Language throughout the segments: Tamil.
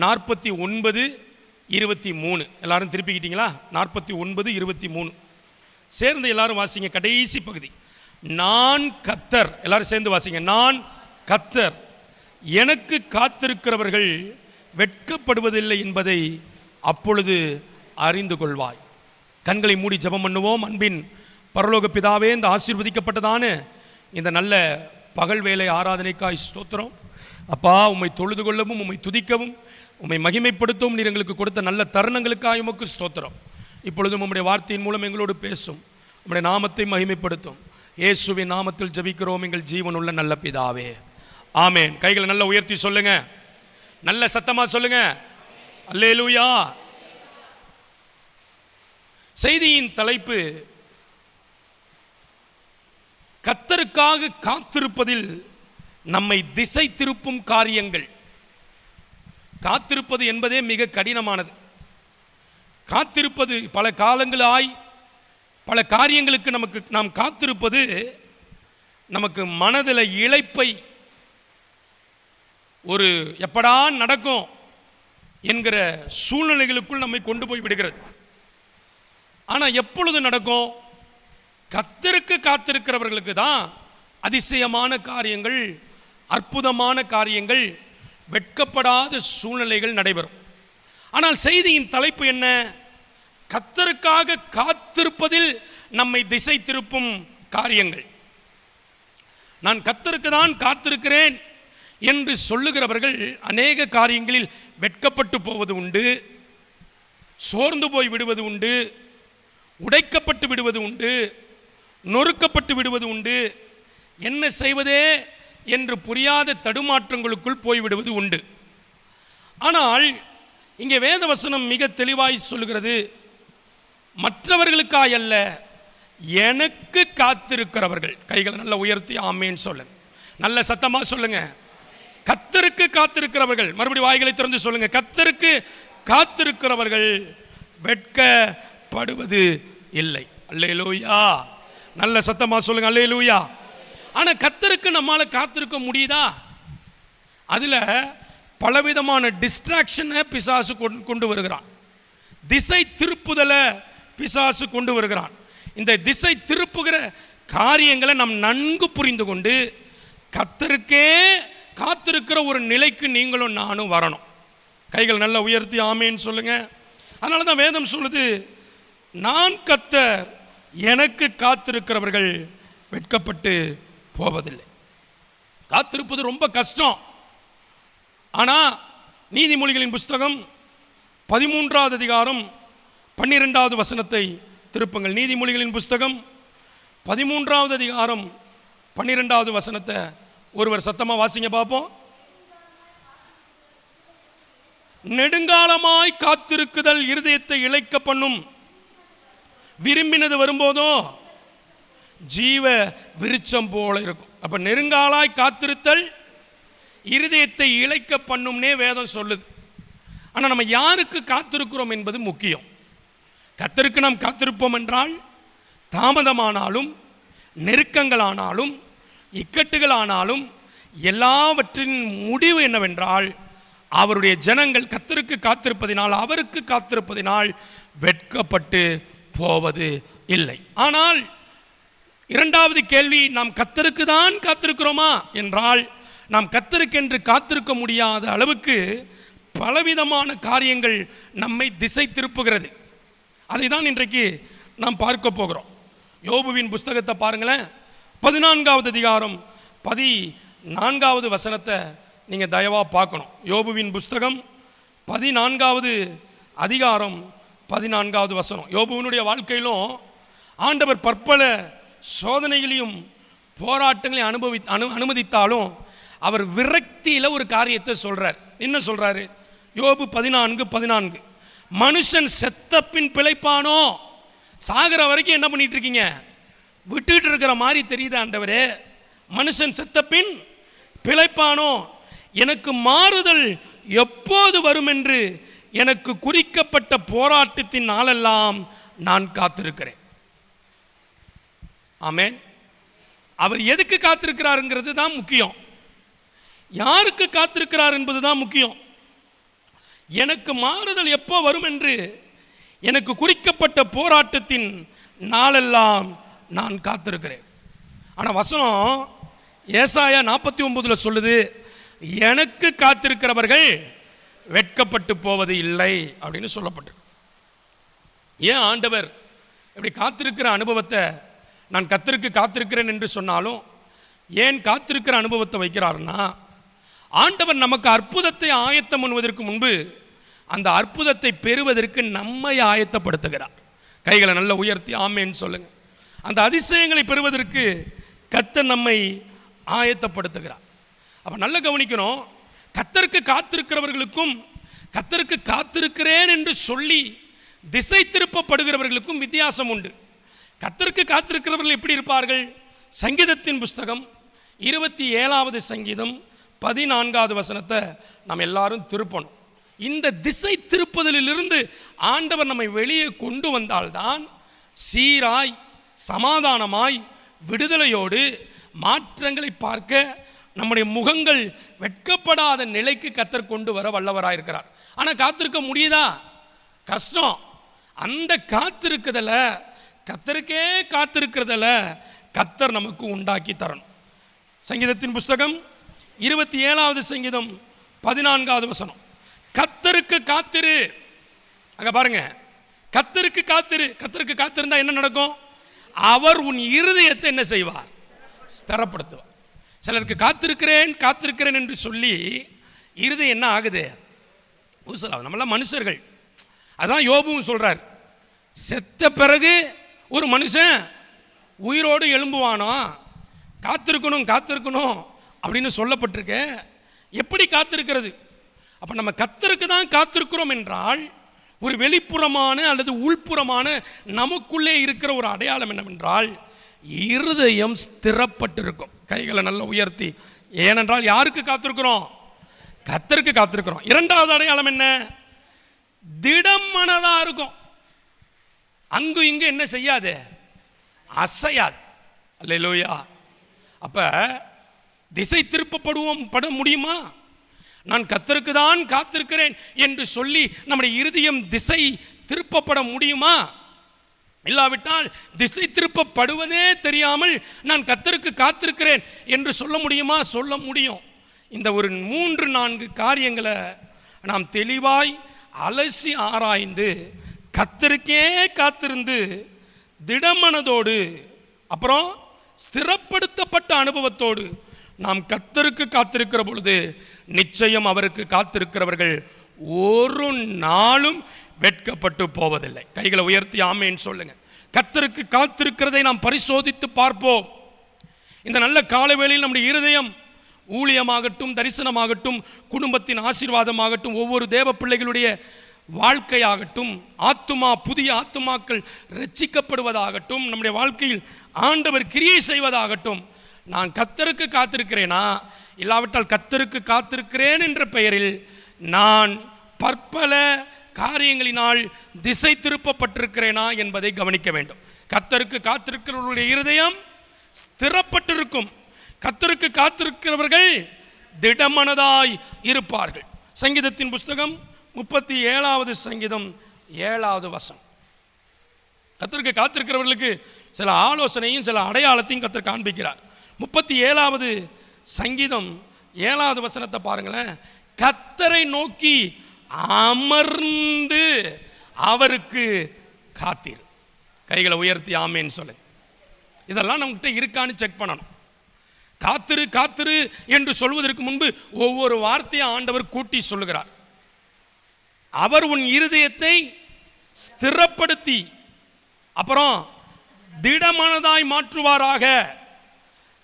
49:23. எல்லாரும் திருப்பிக்கிட்டீங்களா? 49:23 சேர்ந்து எல்லாரும் வாசிங்க. கடைசி பகுதி. நான் கர்த்தர். எல்லாரும் சேர்ந்து வாசிங்க. நான் கர்த்தர், எனக்கு காத்திருக்கிறவர்கள் வெட்கப்படுவதில்லை என்பதை அப்பொழுது அறிந்து கொள்வாய். கண்களை மூடி ஜெபம் பண்ணுவோம். அன்பின் பரலோக பிதாவே, இந்த ஆசீர்வதிக்கப்பட்டதான இந்த நல்ல பகல் வேலை ஆராதனைக்காய் ஸ்தோத்திரம். அப்பா, உம்மை தொழுது கொள்ளவும், உம்மை துதிக்கவும், உம்மை மகிமைப்படுத்தவும் நீர் எங்களுக்கு கொடுத்த நல்ல தருணங்களுக்காக உமக்கு ஸ்தோத்திரம். இப்பொழுதும் உம்முடைய வார்த்தையின் மூலம் எங்களோடு பேசும், உம்முடைய நாமத்தை மகிமைப்படுத்தும். இயேசுவின் நாமத்தில் ஜெபிக்கிறோம் எங்கள் ஜீவனுள்ள நல்ல பிதாவே, ஆமேன். கைகளை நல்ல உயர்த்தி சொல்லுங்க, நல்ல சத்தமா சொல்லுங்க, அல்லேலூயா. செய்தியின் தலைப்பு கர்த்தருக்காக காத்திருப்பதில் நம்மை திசை திருப்பும் காரியங்கள். காத்திருப்பது என்பதே மிக கடினமானது. காத்திருப்பது பல காலங்களாய் பல காரியங்களுக்கு நாம் காத்திருப்பது நமக்கு மனதில் இளைப்பை, ஒரு எப்படா நடக்கும் என்கிற சூழ்நிலைகளுக்குள் நம்மை கொண்டு போய் விடுகிறது. ஆனால் எப்பொழுது நடக்கும்? கர்த்தருக்கு காத்திருக்கிறவர்களுக்கு தான் அதிசயமான காரியங்கள், அற்புதமான காரியங்கள், வெட்கப்படாத சூழ்நிலைகள் நடைபெறும். ஆனால் செய்தியின் தலைப்பு என்ன? கர்த்தருக்காக காத்திருப்பதில் நம்மை திசை திருப்பும் காரியங்கள். நான் கர்த்தருக்கு தான் காத்திருக்கிறேன் என்று சொல்லுகிறவர்கள் அநேக காரியங்களில் வெட்கப்பட்டு போவது உண்டு, சோர்ந்து போய் விடுவது உண்டு, உடைக்கப்பட்டு விடுவது உண்டு, நொறுக்கப்பட்டு விடுவது உண்டு, என்ன செய்வதே என்று புரியாத தடுமாற்றங்களுக்குள் போய்விடுவது உண்டு. ஆனால் இங்கே வேதவசனம் மிக தெளிவாய் சொல்லுகிறது, மற்றவர்களுக்காய் அல்ல, எனக்கு காத்திருக்கிறவர்கள். கைகளை நல்ல உயர்த்தி ஆமேன்னு சொல்லுங்க, நல்ல சத்தமா சொல்லுங்க. கர்த்தருக்கு காத்திருக்கிறவர்கள், மறுபடியும் வாய்களை திறந்து சொல்லுங்க, கர்த்தருக்கு காத்திருக்கிறவர்கள் வெட்கப்படுவது இல்லை. அல்லேலூயா. நல்ல சத்தமா சொல்லுங்க, அல்லேலூயா. ஆனால் கர்த்தருக்கு நம்மால காத்திருக்க முடியுதா? அதில் பலவிதமான டிஸ்ட்ராக்ஷனை பிசாசு கொண்டு வருகிறான், திசை திருப்புதலை பிசாசு கொண்டு வருகிறான். இந்த திசை திருப்புகிற காரியங்களை நாம் நன்கு புரிந்து கொண்டு கர்த்தருக்கே காத்திருக்கிற ஒரு நிலைக்கு நீங்களும் நானும் வரணும். கைகள் நல்ல உயர்த்தி ஆமேன்னு சொல்லுங்க. அதனால தான் வேதம் சொல்லுது, நான் கர்த்தர், எனக்கு காத்திருக்கிறவர்கள் வெட்கப்பட்டு போவதில்லை. காத்திருப்பது ரொம்ப கஷ்டம். ஆனால் நீதிமொழிகளின் புஸ்தகம் 13வது அதிகாரம் 12வது வசனத்தை திருப்புங்கள். நீதிமொழிகளின் புஸ்தகம் 13வது அதிகாரம் 12வது வசனத்தை ஒருவர் சத்தமாக வாசிங்க பார்ப்போம். நெடுங்காலமாய் காத்திருக்குதல் இருதயத்தை இளைக்க பண்ணும், விரும்பினது வரும்போதோ ஜீவ விருட்சம் போல இருக்கும். அப்ப நெருங்காலாய் காத்திருத்தல் இருதயத்தை இளைக்க பண்ணும்னே வேதம் சொல்லுது. ஆனால் நம்ம யாருக்கு காத்திருக்கிறோம் என்பது முக்கியம். கர்த்தருக்கு நாம் காத்திருப்போம் என்றால் தாமதமானாலும், நெருக்கங்களானாலும், இக்கட்டுகளானாலும் எல்லாவற்றின் முடிவு என்னவென்றால், அவருடைய ஜனங்கள் கர்த்தருக்கு காத்திருப்பதினால், அவருக்கு காத்திருப்பதினால் வெட்கப்பட்டு போவது இல்லை. ஆனால் இரண்டாவது கேள்வி, நாம் கர்த்தருக்கு தான் காத்திருக்கிறோமா என்றால், நாம் கர்த்தருக்கென்று காத்திருக்க முடியாத அளவுக்கு பலவிதமான காரியங்கள் நம்மை திசை திருப்புகிறது. அதை தான் இன்றைக்கு நாம் பார்க்க போகிறோம். யோபுவின் புஸ்தகத்தை பாருங்களேன். 14வது அதிகாரம் 14வது வசனத்தை நீங்கள் தயவாக பார்க்கணும். யோபுவின் புஸ்தகம் 14வது அதிகாரம் 14வது வசனம். யோபுவினுடைய வாழ்க்கையிலும் ஆண்டவர் பற்பல சோதனைகளையும் போராட்டங்களையும் அனுமதித்தாலும் அவர் விரக்தியில் ஒரு காரியத்தை சொல்றார். என்ன சொல்றாரு? யோபு 14:14, மனுஷன் செத்த பின் பிழைப்பானோ? சாகிற வரைக்கும் என்ன பண்ணிட்டு இருக்கீங்க? விட்டுட்டு இருக்கிற மாதிரி தெரியுது ஆண்டவரே. மனுஷன் செத்த பின் பிழைப்பானோ? எனக்கு மாறுதல் எப்போது வரும் என்று எனக்கு குறிக்கப்பட்ட போராட்டத்தின் நாளெல்லாம் நான் காத்திருக்கிறேன். ஆமென். அவர் எதுக்கு காத்திருக்கிறாருங்கிறது தான் முக்கியம். யாருக்கு காத்திருக்கிறார் என்பது தான் முக்கியம். எனக்கு மாறுதல் எப்போ வரும் என்று எனக்கு குறிக்கப்பட்ட போராட்டத்தின் நாளெல்லாம் நான் காத்திருக்கிறேன். ஆனால் வசனம் ஏசாயா 49 சொல்லுது, எனக்கு காத்திருக்கிறவர்கள் வெட்கப்பட்டு போவது இல்லை அப்படின்னு சொல்லப்பட்டிருக்கு. ஏன் ஆண்டவர் இப்படி காத்திருக்கிற அனுபவத்தை, நான் கர்த்தருக்கு காத்திருக்கிறேன் என்று சொன்னாலும் ஏன் காத்திருக்கிற அனுபவத்தை வைக்கிறாருன்னா, ஆண்டவர் நமக்கு அற்புதத்தை ஆயத்தம் பண்ணுவதற்கு முன்பு அந்த அற்புதத்தை பெறுவதற்கு நம்மை ஆயத்தப்படுத்துகிறார். கைகளை நல்லா உயர்த்தி ஆமேன்னு சொல்லுங்க. அந்த அதிசயங்களை பெறுவதற்கு கர்த்தர் நம்மை ஆயத்தப்படுத்துகிறார். அப்போ நல்லா கவனிக்கணும், கர்த்தருக்கு காத்திருக்கிறவர்களுக்கும் கர்த்தருக்கு காத்திருக்கிறேன் என்று சொல்லி திசை திருப்பப்படுகிறவர்களுக்கும் வித்தியாசம் உண்டு. கர்த்தருக்கு காத்திருக்கிறவர்கள் எப்படி இருப்பார்கள்? சங்கீதத்தின் புஸ்தகம் 27வது சங்கீதம் 14வது வசனத்தை நாம் எல்லாரும் திருப்பணும். இந்த திசை திருப்புதலிலிருந்து ஆண்டவர் நம்மை வெளியே கொண்டு வந்தால்தான் சீராய் சமாதானமாய் விடுதலையோடு மாற்றங்களை பார்க்க நம்முடைய முகங்கள் வெட்கப்படாத நிலைக்கு கர்த்தர் கொண்டு வர வல்லவராயிருக்கிறார். ஆனால் காத்திருக்க முடியுதா? கஷ்டம். அந்த காத்திருக்கிறதுல, கர்த்தருக்கே காத்திருக்கிறதுல கர்த்தர் நமக்கு உண்டாக்கி தரணும். சங்கீதத்தின் புஸ்தகம் 27வது சங்கீதம் 14வது வசனம், கர்த்தருக்கு காத்திரு. அங்க பாருங்க, கர்த்தருக்கு காத்திரு. கர்த்தருக்கு காத்திருந்தா என்ன நடக்கும்? அவர் உன் இருதயத்தை என்ன செய்வார்? ஸ்திரப்படுத்துவார். சிலருக்கு காத்திருக்கிறேன் காத்திருக்கிறேன் என்று சொல்லி இருதயம் என்ன ஆகுது? ஊசலாவது. நம்மளாம் மனுஷர்கள். அதான் யோபுவும் சொல்றார், செத்த பிறகு ஒரு மனுஷன் உயிரோடு எழும்புவானோ, காத்திருக்கணும் காத்திருக்கணும் அப்படின்னு சொல்லப்பட்டிருக்க. எப்படி காத்திருக்கிறது? அப்போ நம்ம கர்த்தருக்கு தான் காத்திருக்கிறோம் என்றால் ஒரு வெளிப்புறமான அல்லது உள்புறமான நமக்குள்ளே இருக்கிற ஒரு அடையாளம் என்னவென்றால் இருதயம் ஸ்திரப்பட்டிருக்கும். கைகளை நல்லா உயர்த்தி. ஏனென்றால் யாருக்கு காத்திருக்கிறோம்? கர்த்தருக்கு காத்திருக்கிறோம். இரண்டாவது அடையாளம் என்ன? திடம் மனதாக இருக்கும். அங்கு இங்கு என்ன செய்யாது? அசையாது. அல்லேலூயா. அப்ப திசை திருப்பப்பட முடியுமா? நான் கர்த்தருக்கு தான் காத்திருக்கிறேன் என்று சொல்லி நம்முடைய இருதயம் திசை திருப்பப்பட முடியுமா? இல்லாவிட்டால் திசை திருப்பப்படுவதே தெரியாமல் நான் கர்த்தருக்கு காத்திருக்கிறேன் என்று சொல்ல முடியுமா? சொல்ல முடியும். இந்த ஒரு 3-4 காரியங்களை நாம் தெளிவாய் அலசி ஆராய்ந்து கர்த்தருக்கே காத்திருந்து திடமனதோடு அப்புறம் ஸ்திரப்படுத்தப்பட்ட அனுபவத்தோடு நாம் கர்த்தருக்கு காத்திருக்கிற பொழுது நிச்சயம் அவருக்கு காத்திருக்கிறவர்கள் ஒரு நாளும் வெட்கப்பட்டு போவதில்லை. கைகளை உயர்த்தி ஆமேன்னு சொல்லுங்க. கர்த்தருக்கு காத்திருக்கிறதை நாம் பரிசோதித்து பார்ப்போம். இந்த நல்ல காலவேளையில் நம்முடைய இருதயம் ஊழியமாகட்டும், தரிசனமாகட்டும், குடும்பத்தின் ஆசீர்வாதமாகட்டும், ஒவ்வொரு தேவ பிள்ளைகளுடைய வாழ்க்கையாகட்டும், ஆத்துமா புதிய ஆத்துமாக்கள் ரட்சிக்கப்படுவதாகட்டும், நம்முடைய வாழ்க்கையில் ஆண்டவர் கிரியை செய்வதாகட்டும், நான் கர்த்தருக்கு காத்திருக்கிறேனா, இல்லாவிட்டால் கர்த்தருக்கு காத்திருக்கிறேன் என்ற பெயரில் நான் பற்பல காரியங்களினால் திசை திருப்பப்பட்டிருக்கிறேனா என்பதை கவனிக்க வேண்டும். கர்த்தருக்கு காத்திருக்கிறவர்களுடைய இருதயம் ஸ்திரப்பட்டிருக்கும். கர்த்தருக்கு காத்திருக்கிறவர்கள் திடமனதாய் இருப்பார்கள். சங்கீதத்தின் புஸ்தகம் 37வது சங்கீதம் 7வது வசனம். கர்த்தருக்கு காத்திருக்கிறவர்களுக்கு சில ஆலோசனையும் சில அடையாளத்தையும் கர்த்தர் காண்பிக்கிறார். 37வது சங்கீதம் 7வது வசனத்தை பாருங்களேன். கர்த்தரை நோக்கி அமர்ந்து அவருக்கு காத்திரு. கைகளை உயர்த்தி ஆமேன்னு சொல்லு. இதெல்லாம் நம்மகிட்ட இருக்கான்னு செக் பண்ணணும். காத்திரு காத்திரு என்று சொல்வதற்கு முன்பு ஒவ்வொரு வார்த்தையை ஆண்டவர் கூட்டி சொல்லுகிறார். அவர் உன் இருதயத்தை ஸ்திரப்படுத்தி அப்புறம் திடமனதாய் மாற்றுவாராக.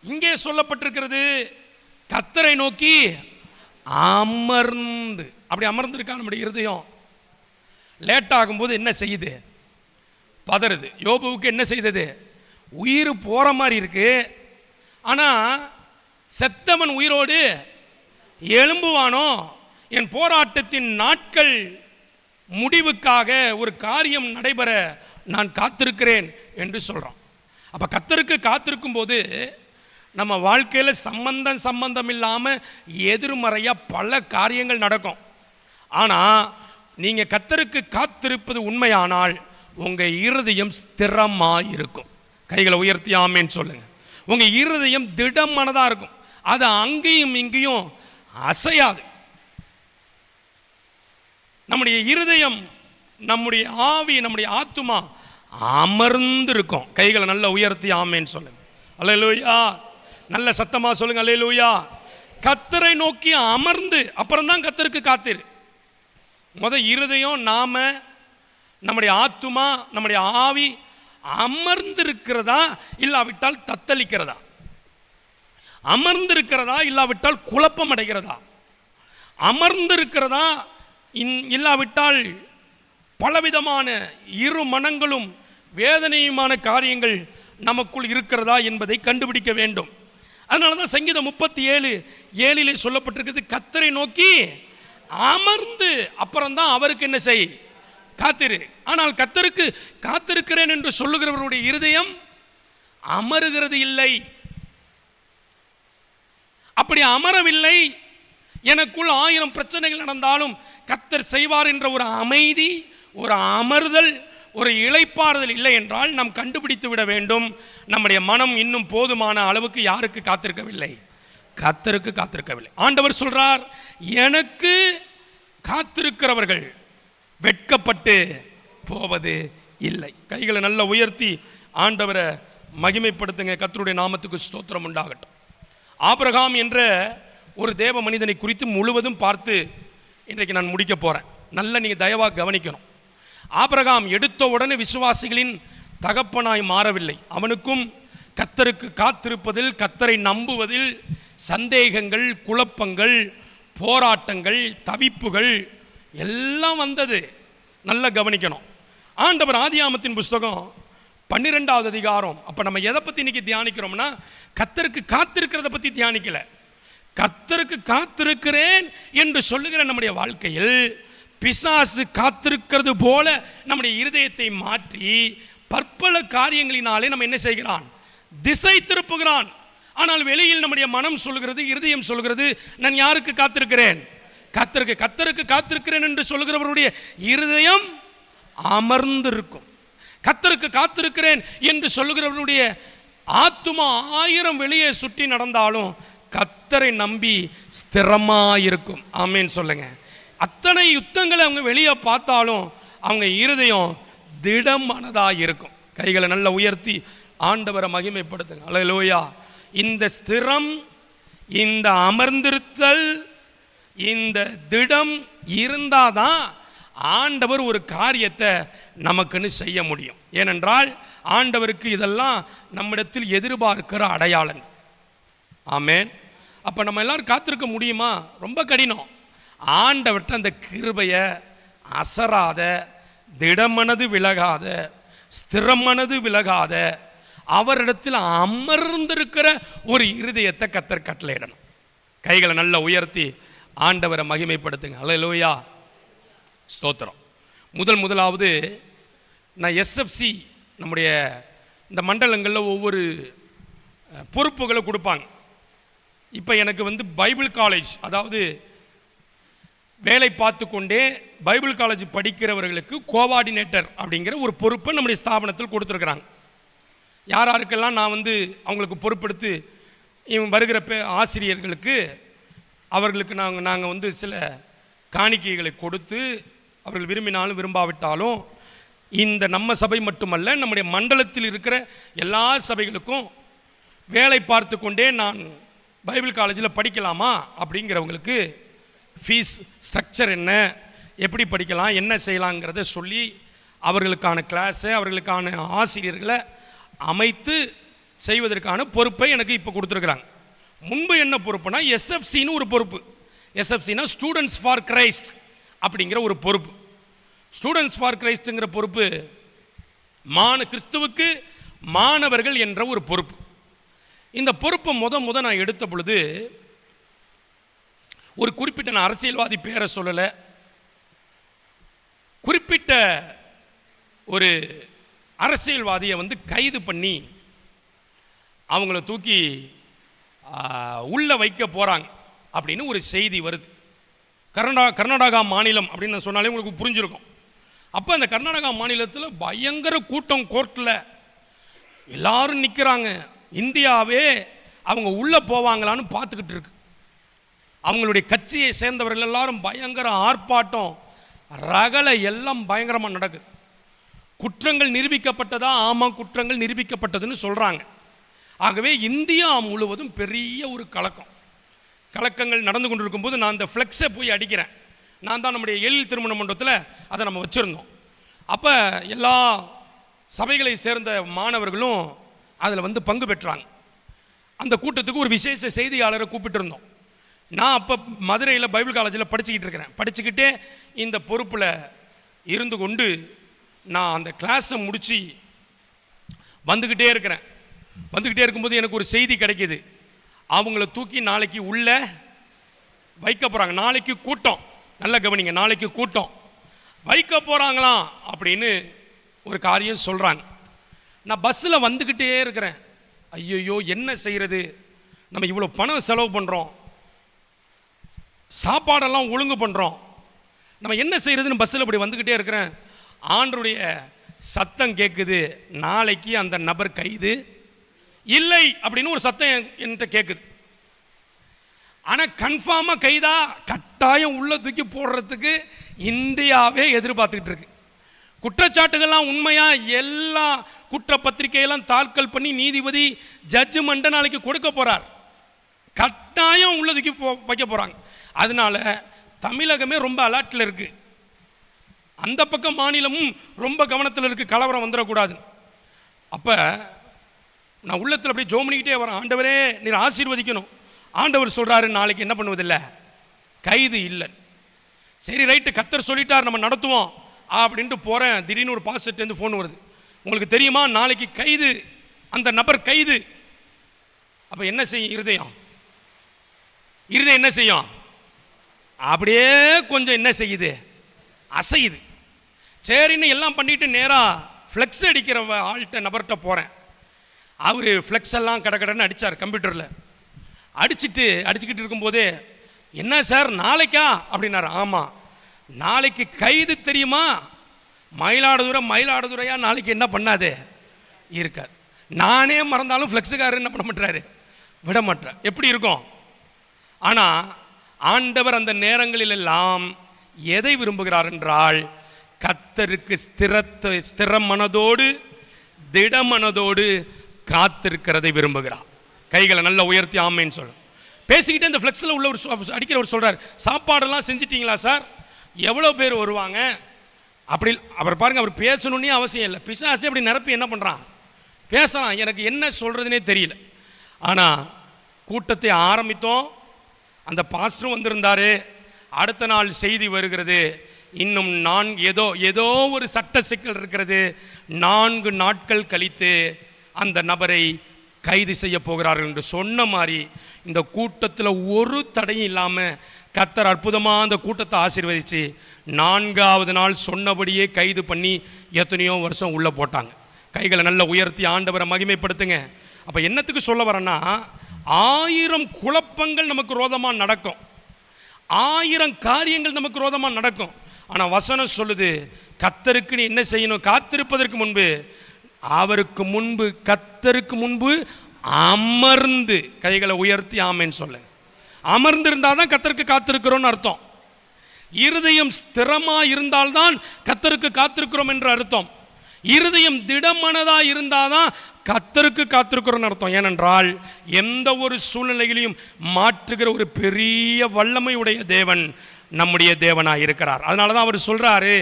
இங்கே சொல்லப்பட்டிருக்கிறது கர்த்தரை நோக்கி அமர்ந்து. அப்படி அமர்ந்திருக்கா நம்முடைய இருதயம்? லேட் ஆகும்போது என்ன செய்யுது? பதறுது. யோபுவுக்கு என்ன செய்தது? உயிர் போற மாதிரி இருக்கு. ஆனால் செத்தவன் உயிரோடு எழும்புவானோ, என் போராட்டத்தின் நாட்கள் முடிவுக்காக ஒரு காரியம் நடைபெற நான் காத்திருக்கிறேன் என்று சொல்கிறான். அப்போ கர்த்தருக்கு காத்திருக்கும் போது நம்ம வாழ்க்கையில் சம்பந்தம் இல்லாமல் எதிர்மறையாக பல காரியங்கள் நடக்கும். ஆனால் நீங்கள் கர்த்தருக்கு காத்திருப்பது உண்மையானால் உங்கள் இருதயம் ஸ்திரமாக இருக்கும். கைகளை உயர்த்தி ஆமேன்னு சொல்லுங்கள். உங்கள் இருதயம் திடமானதாக இருக்கும். அது அங்கேயும் இங்கேயும் அசையாது. நம்முடைய இருதயம், நம்முடைய ஆவி, நம்முடைய ஆத்துமா அமர்ந்து இருக்கும். கைகளை நல்ல உயர்த்தி ஆமேன்னு சொல்லுங்க. அல்லேலூயா. நல்ல சத்தமாக சொல்லுங்க. அல்லேலூயா. கர்த்தரை நோக்கி அமர்ந்து அப்புறம்தான் கர்த்தருக்கு காத்திரு. இருதயம், நாம, நம்முடைய ஆத்துமா, நம்முடைய ஆவி அமர்ந்திருக்கிறதா இல்லாவிட்டால் தத்தளிக்கிறதா? அமர்ந்திருக்கிறதா இல்லாவிட்டால் குழப்பம் அடைகிறதா? அமர்ந்திருக்கிறதா இல்லாவிட்டால் பலவிதமான இரு மனங்களும் வேதனையுமான காரியங்கள் நமக்குள் இருக்கிறதா என்பதை கண்டுபிடிக்க வேண்டும். அதனால தான் சங்கீதம் 37:7 சொல்லப்பட்டிருக்கிறது, கர்த்தரை நோக்கி அமர்ந்து அப்புறம்தான் அவருக்கு என்ன செய், காத்திரு. ஆனால் கர்த்தருக்கு காத்திருக்கிறேன் என்று சொல்லுகிறவருடைய இருதயம் அமருகிறது இல்லை. அப்படி அமரவில்லை. எனக்குள் 1000 பிரச்சனைகள் நடந்தாலும் கர்த்தர் செய்வார் என்ற ஒரு அமைதி, ஒரு அமர்தல், ஒரு இளைப்பாறுதல் இல்லை என்றால் நாம் கண்டுபிடித்து விட வேண்டும், நம்முடைய மனம் இன்னும் போதுமான அளவுக்கு யாருக்கு காத்திருக்கவில்லை? கர்த்தருக்கு காத்திருக்கவில்லை. ஆண்டவர் சொல்றார், எனக்கு காத்திருக்கிறவர்கள் வெட்கப்பட்டு போவது இல்லை. கைகளை நல்லா உயர்த்தி ஆண்டவரை மகிமைப்படுத்துங்க. கர்த்தருடைய நாமத்துக்கு ஸ்தோத்திரம் உண்டாகட்டும். ஆபிரகாம் என்ற ஒரு தேவ மனிதனை குறித்து முழுவதும் பார்த்து இன்றைக்கு நான் முடிக்க போகிறேன். நல்லா நீங்கள் தயவாக கவனிக்கணும். ஆபிரகாம் எடுத்த உடனே விசுவாசிகளின் தகப்பனாய் மாறவில்லை. அவனுக்கும் கர்த்தருக்கு காத்திருப்பதில், கர்த்தரை நம்புவதில் சந்தேகங்கள், குழப்பங்கள், போராட்டங்கள், தவிப்புகள் எல்லாம் வந்தது. நல்லா கவனிக்கணும். ஆண்டவர் ஆதியாகமத்தின் புஸ்தகம் 12வது அதிகாரம். அப்போ நம்ம எதை பற்றி இன்னைக்கு தியானிக்கிறோம்னா, கர்த்தருக்கு காத்திருக்கிறத பற்றி தியானிக்கல. கர்த்தருக்கு காத்திருக்கிறேன் என்று சொல்லுகிற நம்முடைய வாழ்க்கையில் பிசாசு காத்திருக்கிறது போல நம்முடைய இருதயத்தை மாற்றி பற்பல காரியங்களினாலே நம்ம என்ன செய்கிறான்? திசை திருப்புகிறான். ஆனால் வெளியில் நம்முடைய மனம் சொல்கிறது, இருதயம் சொல்கிறது, நான் யாருக்கு காத்திருக்கிறேன்? கர்த்தருக்கு காத்திருக்கிறேன் என்று சொல்லுகிறவருடைய இருதயம் அமர்ந்திருக்கும். கர்த்தருக்கு காத்திருக்கிறேன் என்று சொல்லுகிறவருடைய ஆத்துமா 1000 வெளியே சுற்றி நடந்தாலும் கர்த்தரை நம்பி ஸ்திரமாயிருக்கும். ஆமேன்னு சொல்லுங்க. அத்தனை யுத்தங்களை அவங்க வெளியே பார்த்தாலும் அவங்க இருதயம் திடமானதாக இருக்கும். கைகளை நல்லா உயர்த்தி ஆண்டவரை மகிமைப்படுத்துங்க. அல்லேலூயா. இந்த ஸ்திரம், இந்த அமர்ந்திருத்தல், இந்த திடம் இருந்தாதான் ஆண்டவர் ஒரு காரியத்தை நமக்குன்னு செய்ய முடியும். ஏனென்றால் ஆண்டவருக்கு இதெல்லாம் நம்மிடத்தில் எதிர்பார்க்கிற அடையாளங்கள். ஆமேன். அப்போ நம்ம எல்லாரும் காத்திருக்க முடியுமா? ரொம்ப கடினம். ஆண்டவர்கிட்ட அந்த கிருபையை, அசராத, திடமனது விலகாத, ஸ்திரமனது விலகாத, அவரிடத்தில் அமர்ந்திருக்கிற ஒரு இருதயத்தை கர்த்தர் கட்டளையிடணும். கைகளை நல்லா உயர்த்தி ஆண்டவரை மகிமைப்படுத்துங்க. அல்லேலூயா. ஸ்தோத்திரம். முதலாவது நான் எஸ்எஃப்சி, நம்முடைய இந்த மண்டலங்களில் ஒவ்வொரு பொறுப்புகளை கொடுப்பாங்க. இப்போ எனக்கு பைபிள் காலேஜ், அதாவது வேலை பார்த்து கொண்டே பைபிள் காலேஜ் படிக்கிறவர்களுக்கு கோஆர்டினேட்டர் அப்படிங்கிற ஒரு பொறுப்பை நம்முடைய ஸ்தாபனத்தில் கொடுத்துருக்குறாங்க. யாருக்கெல்லாம் நான் அவங்களுக்கு பொறுப்பெடுத்து வருகிற ஆசிரியர்களுக்கு அவர்களுக்கு நாங்கள் சில காணிக்கைகளை கொடுத்து, அவர்கள் விரும்பினாலும் விரும்பாவிட்டாலும், இந்த நம்ம சபை மட்டுமல்ல, நம்முடைய மண்டலத்தில் இருக்கிற எல்லா சபைகளுக்கும் வேலை பார்த்து கொண்டே நான் பைபிள் காலேஜில் படிக்கலாமா அப்படிங்கிறவங்களுக்கு ஃபீஸ் ஸ்ட்ரக்சர் என்ன, எப்படி படிக்கலாம், என்ன செய்யலாங்கிறத சொல்லி அவர்களுக்கான கிளாஸை, அவர்களுக்கான ஆசிரியர்களை அமைத்து செய்வதற்கான பொறுப்பை எனக்கு இப்போ கொடுத்துருக்குறாங்க. முன்பு என்ன பொறுப்புனா, எஸ்எஃப்சின்னு ஒரு பொறுப்பு. எஸ்எஃப்சினா ஸ்டூடெண்ட்ஸ் ஃபார் கிரைஸ்ட் அப்படிங்கிற ஒரு பொறுப்பு. ஸ்டூடெண்ட்ஸ் ஃபார் கிரைஸ்ட்டுங்கிற பொறுப்பு கிறிஸ்துவுக்கு மாணவர்கள் என்ற ஒரு பொறுப்பு. இந்த பொறுப்பை முத நான் எடுத்த பொழுது ஒரு குறிப்பிட்ட, நான் அரசியல்வாதி பேரை சொல்லலை, குறிப்பிட்ட ஒரு அரசியல்வாதியை கைது பண்ணி அவங்கள தூக்கி உள்ள வைக்க போகிறாங்க அப்படின்னு ஒரு செய்தி வருது. கர்நாடகா மாநிலம் அப்படின்னு சொன்னாலே உங்களுக்கு புரிஞ்சிருக்கும். அப்போ அந்த கர்நாடகா மாநிலத்தில் பயங்கர கூட்டம், கோர்ட்டில் எல்லாரும் நிற்கிறாங்க. இந்தியாவே அவங்க உள்ளே போவாங்களான்னு பார்த்துக்கிட்டு இருக்கு. அவங்களுடைய கட்சியை சேர்ந்தவர்கள் எல்லாரும் பயங்கர ஆர்ப்பாட்டம், ரகளை எல்லாம் பயங்கரமாக நடக்குது. குற்றங்கள் நிரூபிக்கப்பட்டதா? ஆமாம், குற்றங்கள் நிரூபிக்கப்பட்டதுன்னு சொல்கிறாங்க. ஆகவே இந்தியா முழுவதும் பெரிய ஒரு கலக்கங்கள் நடந்து கொண்டிருக்கும் போது நான் அந்த ஃப்ளெக்ஸை போய் அடிக்கிறேன். நான் தான் நம்முடைய எழில் திருமண மண்டபத்தில் அதை நம்ம வச்சுருந்தோம். அப்போ எல்லா சபைகளை சேர்ந்த மாணவர்களும் அதில் வந்து பங்கு பெற்றாங்க. அந்த கூட்டத்துக்கு ஒரு விசேஷ செய்தியாளரை கூப்பிட்டுருந்தோம். நான் அப்போ மதுரையில் பைபிள் காலேஜில் படிச்சுக்கிட்டே இந்த பொறுப்பில் இருந்து கொண்டு நான் அந்த கிளாஸை முடித்து வந்துக்கிட்டே இருக்கும்போது எனக்கு ஒரு செய்தி கிடைக்கிது. அவங்கள தூக்கி நாளைக்கு உள்ளே வைக்க போகிறாங்க. நாளைக்கு கூட்டம், நல்லா கவனிங்க, நாளைக்கு கூட்டம் வைக்க போகிறாங்களாம் அப்படின்னு ஒரு காரியம் சொல்கிறாங்க. நான் பஸ்ஸில் வந்துக்கிட்டே இருக்கிறேன். ஐயோ என்ன செய்கிறது, நம்ம இவ்வளோ பணம் செலவு பண்ணுறோம், சாப்பாடெல்லாம் ஒழுங்கு பண்ணுறோம், நம்ம என்ன செய்கிறதுன்னு பஸ்ஸில் இப்படி வந்துக்கிட்டே இருக்கிறேன். ஆண்டருடைய சத்தம் கேட்குது, நாளைக்கு அந்த நபர் கைது இல்லை அப்படின்னு ஒரு சத்தம் என்கிட்ட கேட்குது. ஆனால் கன்ஃபார்மாக கைதா, கட்டாயம் உள்ள தூக்கி போடுறதுக்கு இந்தியாவே எதிர்பார்த்துக்கிட்டு இருக்கு. குற்றச்சாட்டுகள்லாம் உண்மையா, எல்லா குற்றப்பத்திரிகையெல்லாம் தாக்கல் பண்ணி நீதிபதி ஜட்ஜ்மெண்ட்டை நாளைக்கு கொடுக்க போகிறார். கட்டாயம் உள்ள தூக்கி வைக்க போகிறாங்க. அதனால தமிழகமே ரொம்ப அலர்ட்டில் இருக்குது. அந்த பக்கம் மாநிலமும் ரொம்ப கவனத்தில் இருக்குது, கலவரம் வந்துடக்கூடாது. அப்போ நான் உள்ளத்தில் அப்படியே ஜோம் பண்ணிக்கிட்டே வரேன், ஆண்டவரே நீர் ஆசீர்வதிக்கணும். ஆண்டவர் சொல்கிறாரு நாளைக்கு என்ன பண்ணுவதில்லை, கைது இல்லை. சரி ரைட்டு, கர்த்தர் சொல்லிட்டார், நம்ம நடத்துவோம் அப்படின்ட்டு போகிறேன். திடீர்னு ஒரு பாஸ்டர்லேருந்து ஃபோன் வருது, உங்களுக்கு தெரியுமா நாளைக்கு கைது, அந்த நபர் கைது. அப்போ என்ன செய்யும் இருதயம் என்ன செய்யும், அப்படியே கொஞ்சம் என்ன செய்யுது, அசையுது. சரின்னு எல்லாம் பண்ணிட்டு நேராக ஃப்ளெக்ஸ் அடிக்கிற நபர்கிட்ட போகிறேன். அவர் ஃப்ளெக்ஸ் எல்லாம் கடன்னு அடித்தார் கம்ப்யூட்டரில். அடிச்சுக்கிட்டு இருக்கும்போதே, என்ன சார் நாளைக்கா அப்படின்னாரு. ஆமாம், நாளைக்கு கைது தெரியுமா, மயிலாடுதுறையா நாளைக்கு என்ன பண்ணாதே இருக்கார். நானே மறந்தாலும் ஃப்ளெக்ஸுக்காரர் என்ன பண்ண மாட்டாரு, விட மாட்டார். எப்படி இருக்கும்? ஆனால் ஆண்டவர் அந்த நேரங்களில் எல்லாம் எதை விரும்புகிறார் என்றால், கர்த்தருக்கு ஸ்திர மனதோடு திட மனதோடு காத்திருக்கிறதை விரும்புகிறார். கைகளை நல்லா உயர்த்தி ஆமேன்னு சொல்ல பேசிக்கிட்டே இந்த ஃப்ளெக்ஸில் உள்ள ஒரு அடிக்கிறவர் சொல்கிறார், சாப்பாடெல்லாம் செஞ்சிட்டிங்களா சார், எவ்வளோ பேர் வருவாங்க அப்படி. அவர் பாருங்கள், அவர் பேசணுன்னே அவசியம் இல்லை, பிசாசே அப்படி நிரப்பி என்ன பண்ணுறான், பேசலாம். எனக்கு என்ன சொல்கிறதுனே தெரியல. ஆனால் கூட்டத்தை ஆரம்பித்தோம், அந்த பாஸ்டரும் வந்திருந்தார். அடுத்த நாள் செய்தி வருகிறது, இன்னும் ஏதோ ஒரு சட்ட சிக்கல் இருக்கிறது, 4 நாட்கள் கழித்து அந்த நபரை கைது செய்ய போகிறார்கள் என்று சொன்ன மாதிரி இந்த கூட்டத்தில் ஒரு தடையும் இல்லாமல் கர்த்தர் அற்புதமாக அந்த கூட்டத்தை ஆசீர்வதித்து 4ஆவது நாள் சொன்னபடியே கைது பண்ணி எத்தனையோ வருஷம் உள்ளே போட்டாங்க. கைகளை நல்லா உயர்த்தி ஆண்டவரை மகிமைப்படுத்துங்க. அப்போ என்னத்துக்கு சொல்ல வரேன்னா, 1000 குழப்பங்கள் நமக்கு ரோதமாக நடக்கும், 1000 காரியங்கள் நமக்கு ரோதமாக நடக்கும். ஆனால் வசனம் சொல்லுது, கர்த்தருக்கு நீ என்ன செய்யணும், காத்திருப்பதற்கு முன்பு கர்த்தருக்கு முன்பு அமர்ந்து, கைகளை உயர்த்தி ஆமேன்னு சொல்ல, அமர்ந்து இருந்தால் தான் கர்த்தருக்கு காத்திருக்கிறோன்னு அர்த்தம். இருதயம் ஸ்திரமாக இருந்தால்தான் கர்த்தருக்கு காத்திருக்கிறோம் என்று அர்த்தம். இருதயம் திடமனதாக இருந்தால் தான் கர்த்தருக்கு காத்திருக்கிறோன்னு அர்த்தம். ஏனென்றால் எந்த ஒரு சூழ்நிலையிலையும் மாற்றுகிற ஒரு பெரிய வல்லமை உடைய தேவன் நம்முடைய தேவனாக இருக்கிறார். அதனால தான் அவர் சொல்கிறாரு,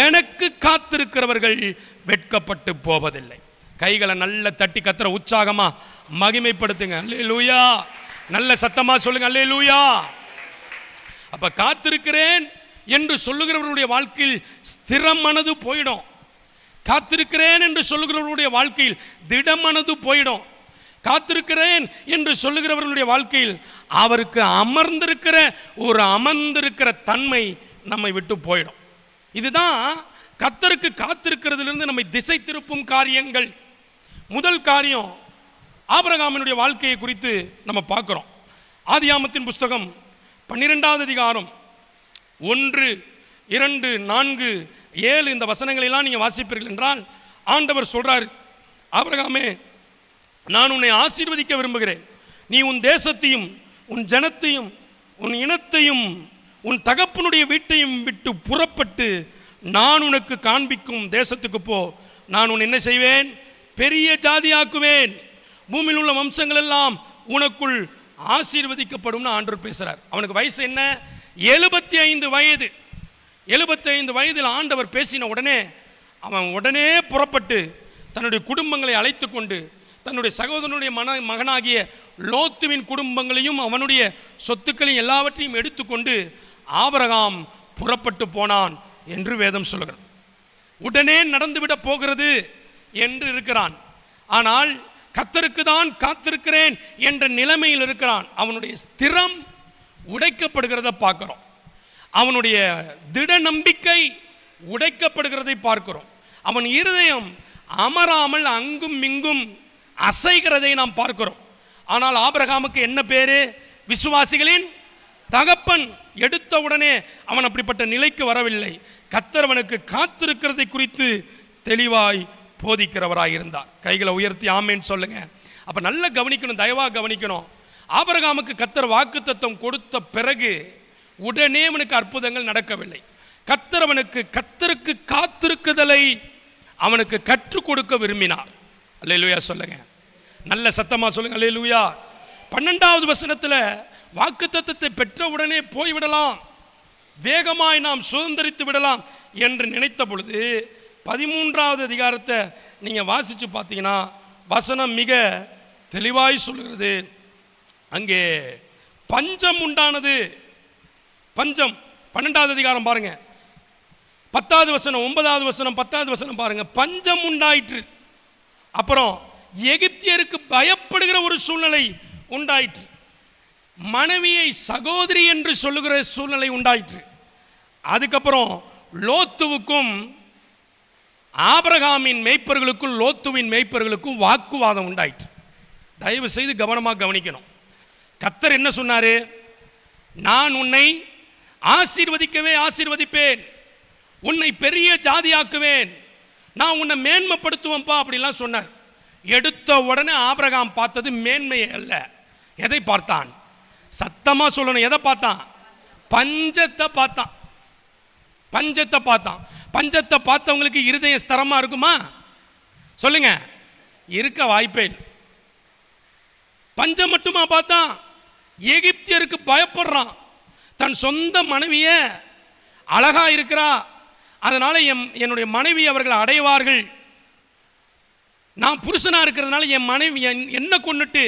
எனக்கு காத்திருக்கிறவர்கள் வெட்கப்பட்டு போவதில்லை. கைகளை நல்ல தட்டி கர்த்தரை உற்சாகமாக மகிமைப்படுத்துங்க. அல்லேலூயா, நல்ல சத்தமாக சொல்லுங்க அல்லேலூயா. அப்போ காத்திருக்கிறேன் என்று சொல்லுகிறவர்களுடைய வாழ்க்கையில் ஸ்திரமனது போயிடும். காத்திருக்கிறேன் என்று சொல்லுகிறவர்களுடைய வாழ்க்கையில் திடமனது போயிடும். காத்திருக்கிறேன் என்று சொல்லுகிறவர்களுடைய வாழ்க்கையில் அவருக்கு அமர்ந்திருக்கிற தன்மை நம்மை விட்டு போயிடும். இதுதான் கர்த்தருக்கு காத்திருக்கிறதிலிருந்து நம்மை திசை திருப்பும் காரியங்கள். முதல் காரியம், ஆபிரகாமினுடைய வாழ்க்கையை குறித்து நம்ம பார்க்குறோம். ஆதியாகமத்தின் புஸ்தகம் 12வது அதிகாரம் 1, 2, 4, 7 இந்த வசனங்களெல்லாம் நீங்கள் வாசிப்பீர்கள் என்றால் ஆண்டவர் சொல்கிறார், ஆபிரகாமே, நான் உன்னை ஆசீர்வதிக்க விரும்புகிறேன். நீ உன் தேசத்தையும் உன் ஜனத்தையும் உன் இனத்தையும் உன் தகப்பனுடைய வீட்டையும் விட்டு புறப்பட்டு நான் உனக்கு காண்பிக்கும் தேசத்துக்கு போ. நான் உன்னை என்ன செய்வேன்? பெரிய ஜாதியாக்குவேன். பூமியில் உள்ள வம்சங்கள் எல்லாம் உனக்குள் ஆசீர்வதிக்கப்படும் ஆண்டவர் பேசுகிறார். அவனுக்கு வயசு என்ன? 75 வயது. 75 வயதில் ஆண்டவர் பேசின உடனே அவன் உடனே புறப்பட்டு தன்னுடைய குடும்பங்களை அழைத்து கொண்டு தன்னுடைய சகோதரனுடைய மகனாகிய லோத்துவின் குடும்பங்களையும் அவனுடைய சொத்துக்களையும் எல்லாவற்றையும் எடுத்துக்கொண்டு ஆபிரகாம் புறப்பட்டு போனான் என்று வேதம் சொல்கிறது. உடனே நடந்துவிட போகிறது என்று இருக்கிறான். ஆனால் கர்த்தருக்கு தான் காத்திருக்கிறேன் என்ற நிலைமையில் இருக்கிறான். அவனுடைய ஸ்திரம் உடைக்கப்படுகிறத பார்க்கிறோம். அவனுடைய திட நம்பிக்கை உடைக்கப்படுகிறதை பார்க்கிறோம். அவன் இருதயம் அமராமல் அங்கும் இங்கும் அசைகிறதை நாம் பார்க்கிறோம். ஆனால் ஆபிரகாமுக்கு என்ன பேரு? விசுவாசிகளின் தகப்பன். எடுத்த உடனே அவன் அப்படிப்பட்ட நிலைக்கு வரவில்லை. கர்த்தர் அவனுக்கு காத்திருக்கிறதை குறித்து தெளிவாய் போதிக்கிறவராய் இருந்தார். கைகளை உயர்த்தி ஆமேன்னு சொல்லுங்க. அப்ப நல்லா கவனிக்கணும், தயவாக கவனிக்கணும். ஆபிரகாமுக்கு கர்த்தர் வாக்குத்தத்தம் கொடுத்த பிறகு உடனே அவனுக்கு அற்புதங்கள் நடக்கவில்லை. கர்த்தர் அவனுக்கு கர்த்தருக்கு காத்திருக்குதலை அவனுக்கு கற்றுக் கொடுக்க விரும்பினார். அல்லேலூயா சொல்லுங்க, நல்ல சத்தமா சொல்லுங்க அல்லேலூயா. 12வது வசனத்தில் வாக்குத்தத்தத்தை பெற்ற உடனே போய்விடலாம், வேகமாய் நாம் சுதந்திரித்து விடலாம் என்று நினைத்த பொழுது 13வது அதிகாரத்தை நீங்கள் வாசித்து பார்த்தீங்கன்னா வசனம் மிக தெளிவாய் சொல்கிறது. அங்கே பஞ்சம் உண்டானது. பஞ்சம் 12வது அதிகாரம் பாருங்க, 10வது வசனம், 9வது வசனம், 10வது வசனம் பாருங்க. பஞ்சம் உண்டாயிற்று. அப்புறம் எகிப்தியருக்கு பயப்படுகிற ஒரு சூழ்நிலை உண்டாயிற்று. மனைவியை சகோதரி என்று சொல்லுகிற சூழ்நிலை உண்டாயிற்று. அதுக்கப்புறம் லோத்துவுக்கும் ஆபிரகாமின் மேய்ப்பர்களுக்கும் லோத்துவின் மேய்ப்பர்களுக்கும் வாக்குவாதம் உண்டாயிற்று. தயவு செய்து கவனமாக கவனிக்கணும். கர்த்தர் என்ன சொன்னாரு? நான் உன்னை ஆசீர்வதிக்கவே ஆசீர்வதிப்பேன், உன்னை பெரிய ஜாதியாக்குவேன், நான் உன்னை மேன்மைப்படுத்துவேன்ப்பா அப்படிலாம் சொன்னார். எடுத்த உடனே ஆபிரகாம் பார்த்தது மேன்மையை அல்ல. எதை பார்த்தான்? சத்தமா சொல்லணும், எதை பார்த்தான்? பஞ்சத்தை பார்த்தான். பஞ்சத்தை பார்த்தான். பஞ்சத்தை பார்த்தவங்களுக்கு இருதயம் ஸ்திரமா இருக்குமா? சொல்லுங்க, இருக்க வாய்ப்பே இல்லை. பஞ்சம் மட்டுமா பார்த்தான்? எகிப்தியருக்கு பயப்படுறான். தன் சொந்த மனைவிய அழகா இருக்கிறா, அதனால என்னுடைய மனைவி அவர்கள் அடைவார்கள், நான் புருஷனா இருக்கிறதுனால என் மனைவி என்ன கொண்டுட்டு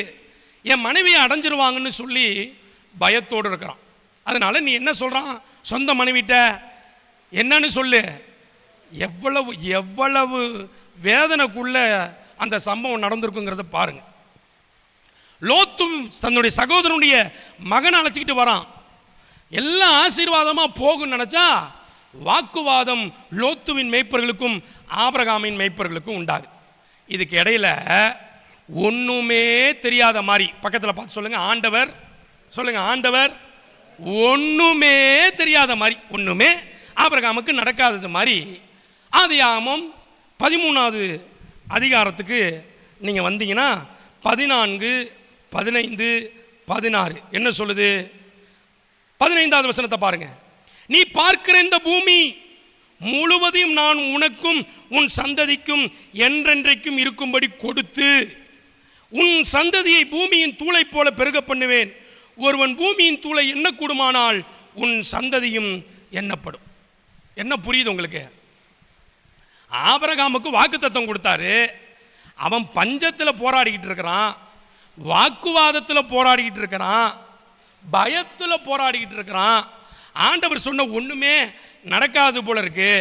என் மனைவியை அடைஞ்சிருவாங்கன்னு சொல்லி பயத்தோடு இருக்கிறான். அதனால நீ என்ன சொல்றான்? சொந்த மனைவிட்ட என்னன்னு சொல்லு. எவ்வளவு எவ்வளவு வேதனைக்குள்ள அந்த சம்பவம் நடந்திருக்குங்கிறத பாருங்க. லோத்தும் தன்னுடைய சகோதரனுடைய மகனை அழைச்சிக்கிட்டு வரான். எல்லாம் ஆசீர்வாதமா போகும் நினைச்சா வாக்குவாதம் லோத்துவின் மேய்ப்பர்களுக்கும் ஆபிரகாமின் மேய்ப்பர்களுக்கும் உண்டாகுது. இதுக்கு இடையில ஒண்ணுமே தெரியாத மாதிரி பக்கத்தில் பார்த்து சொல்லுங்க, ஆண்டவர். சொல்லுங்க, ஆண்டவர். ஒண்ணுமே தெரியாத மாதிரி, ஒண்ணுமே ஆபிரகாமுக்கு நடக்காதது மாதிரி ஆதியாகமம் 13வது அதிகாரத்துக்கு நீங்க வந்தீங்கன்னா 14, 15, 16 என்ன சொல்லுது? 15வது வசனத்தை பாருங்க. நீ பார்க்கிற இந்த பூமி முழுவதையும் நான் உனக்கும் உன் சந்ததிக்கும் என்றென்றைக்கும் இருக்கும்படி கொடுத்து உன் சந்ததியை பூமியின் தூளை போல பெருக பண்ணுவேன். ஒருவன் பூமியின் தூளை எண்ணக்கூடுமானால் உன் சந்ததியும் எண்ணப்படும். என்ன புரியுது உங்களுக்கு? ஆபிரகாமுக்கு வாக்குத்தத்தம் கொடுத்தாரு. அவன் பஞ்சத்தில் போராடிக்கிட்டு இருக்கிறான், வாக்குவாதத்தில் போராடிக்கிட்டு இருக்கிறான், பயத்தில் போராடிக்கிட்டு இருக்கிறான். ஆண்டவர் சொன்ன ஒன்றுமே நடக்காது போல இருக்கு.